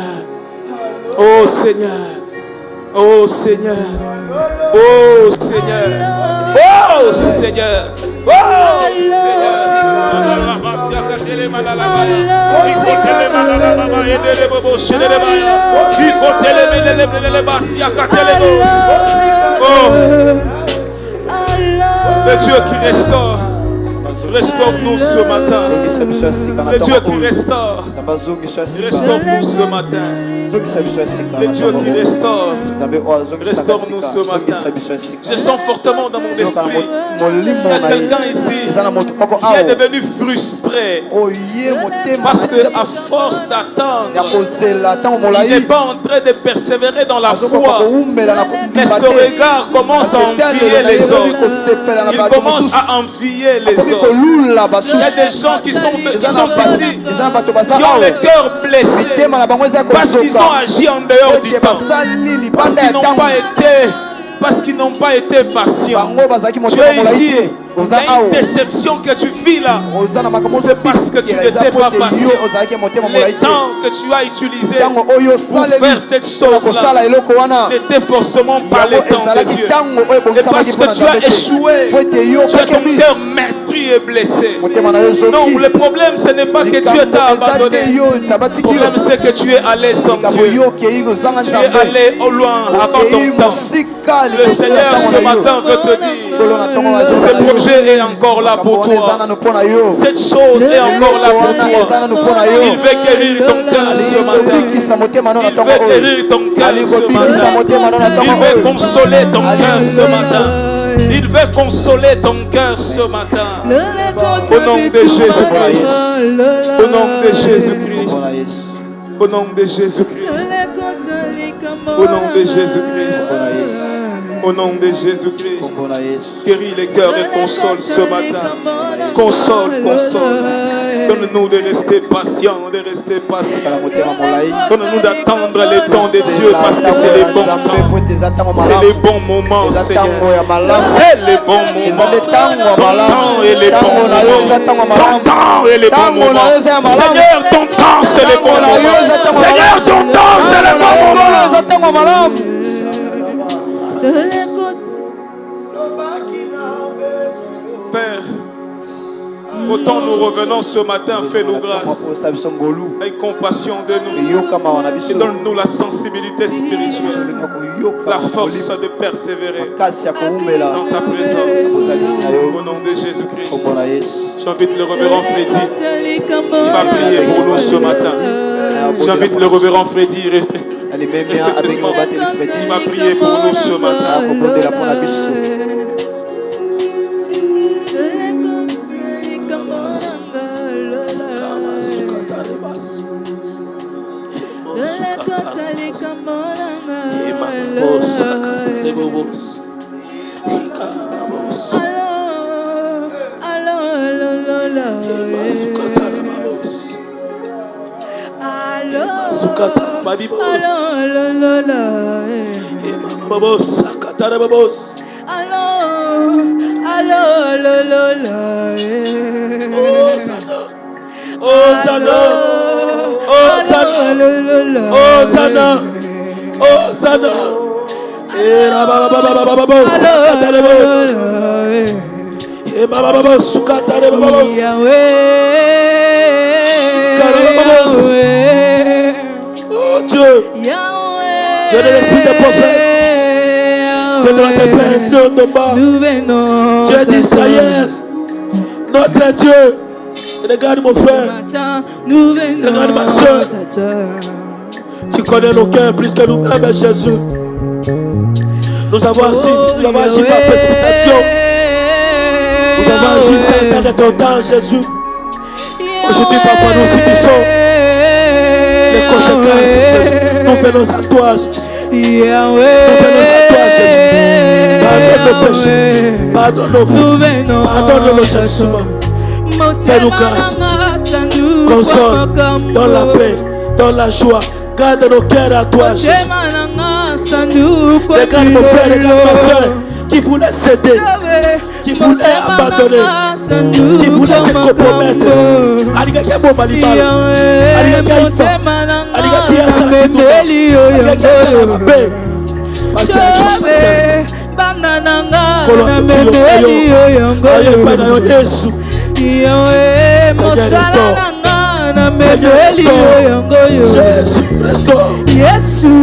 oh Seigneur, oh Seigneur, oh Seigneur, oh Seigneur, oh le Dieu qui restaure, restaure-nous ce matin. Le Dieu qui restaure, restaure-nous ce matin. Le Dieu qui restaure, restaure-nous ce matin. Je sens fortement dans mon esprit, il y a quelqu'un ici qui est devenu frustré parce qu'à force d'attendre, il n'est pas en train de persévérer dans la foi, mais ce regard commence à envier les autres. Il commence à envier les autres. Il y a des gens qui sont ici, qui ont le cœur blessé parce qu'ils ont agi en dehors du temps, parce qu'ils n'ont pas été patients. Tu es ici, il y a une déception que tu vis là. C'est parce que tu n'étais pas patient. Le temps que tu as utilisé pour faire cette chose-là n'était forcément pas le temps de Dieu. Et parce que tu as échoué, tu as ton cœur meurtri et blessé. Non, le problème ce n'est pas que Dieu t'a abandonné. Le problème c'est que tu es allé sans Dieu. Tu es allé au loin avant ton temps. Le Seigneur ce matin veut te dire, ce projet est encore là pour toi. Cette chose est encore là pour toi. Il veut guérir ton cœur ce matin. Il veut guérir ton cœur ce matin. Il veut consoler ton cœur ce matin. Il veut consoler ton cœur ce matin. Au nom de Jésus-Christ. Au nom de Jésus-Christ. Au nom de Jésus-Christ. Au nom de Jésus-Christ. Au nom de Jésus-Christ, guéris les cœurs et console ce matin. Console, console. Donne-nous de rester patients, de rester patients. Donne-nous d'attendre les temps de Dieu parce que c'est les bons temps. C'est les bons moments, Seigneur. C'est les bons moments. Ton temps est les bons moments. Ton temps est les bons moments. Seigneur, ton temps c'est les bons moments. Seigneur, ton temps c'est les bons moments. Père, autant nous revenons ce matin, fais-nous grâce. Aie compassion de nous et donne-nous la sensibilité spirituelle, la force de persévérer dans ta présence. Au nom de Jésus-Christ, j'invite le révérend Freddy. Il va prier pour nous ce matin. J'invite le révérend Freddy. Respectueusement, il va prier pour nous ce matin. Dieu de l'esprit des prophètes, Dieu de l'Éternel, Dieu d'Israël, notre Dieu. Regarde mon frère, regarde ma soeur. Tu connais nos cœurs plus que nous-mêmes, Jésus. Nous avons agi par précipitation. Nous avons agi sans attendre ton temps, Jésus. Aujourd'hui, Papa, nous subissons les conséquences, Jésus. Nous venons à toi, Jésus. Nous venons à toi, Jésus. Pardonne nos péchés. Pardonne nos vies. Pardonne nos chassements. Fais-nous grâce, Jésus. Console dans la paix, dans la joie,
Garde nos cœurs à toi, Jésus. Regarde mon frère, regarde ma soeur qui voulait céder, qui voulait abandonner, qui voulait se compromettre. Aliga qui a bon malibal, Aliga qui a ito, Aliga qui a salakidouba, Aliga qui a salakabé. Pasteur, tu as patience. Jésus, restaure.
Yesu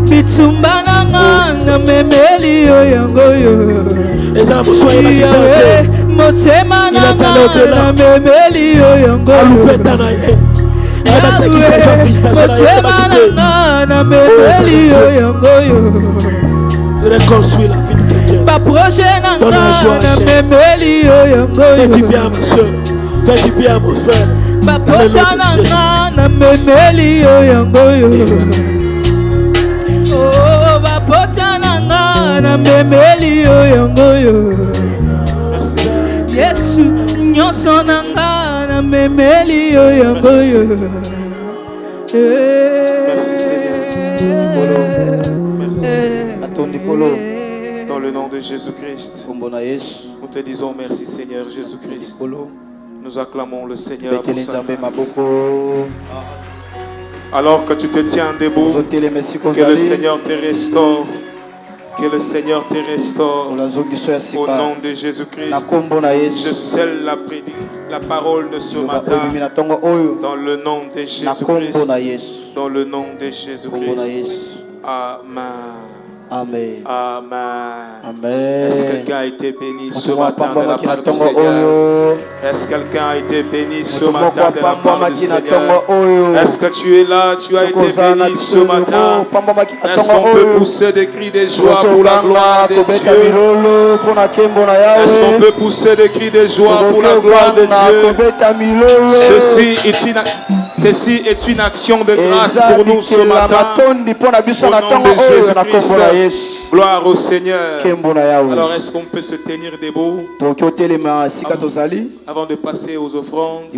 bitumbananga na memeli yo yango yo.
Ezala besoin de
motema nanga na memeli yo yango yo. Motema nanga na memeli yo yango yo.
Reconstruis la vie de quelqu'un.
Ba projet nanga na memeli yo yango yo.
Fais du bien à ma soeur. Fais du bien à mon frère.
Ba projet nanga na memeli yo yango yo. Oh, ba projet nanga na memeli yo yango yo. Yesu nyonso nanga na memeli yo yango yo.
Merci Seigneur. Merci Seigneur. Dans le nom de Jésus-Christ, nous te disons merci Seigneur Jésus-Christ. Nous acclamons le Seigneur pour sa grâce. Alors que tu te tiens debout, que le Seigneur te restaure. Que le Seigneur te restaure. Au nom de Jésus-Christ, je scelle la parole de ce matin. Dans le nom de Jésus-Christ. Dans le nom de Jésus-Christ. Amen.
Amen.
Amen. Est-ce que quelqu'un a été béni ce matin de la part du Seigneur? Est-ce que quelqu'un a été béni ce matin de la part du Seigneur? Est-ce que tu es là? Tu as été béni ce matin? Est-ce qu'on peut pousser des cris de joie pour la gloire de Dieu? Est-ce qu'on peut pousser des cris de joie pour la gloire de Dieu? Ceci est une action de grâce pour nous ce matin. Au nom de Jésus-Christ. Gloire au Seigneur. Alors est-ce qu'on peut se tenir debout avant de passer aux offrandes?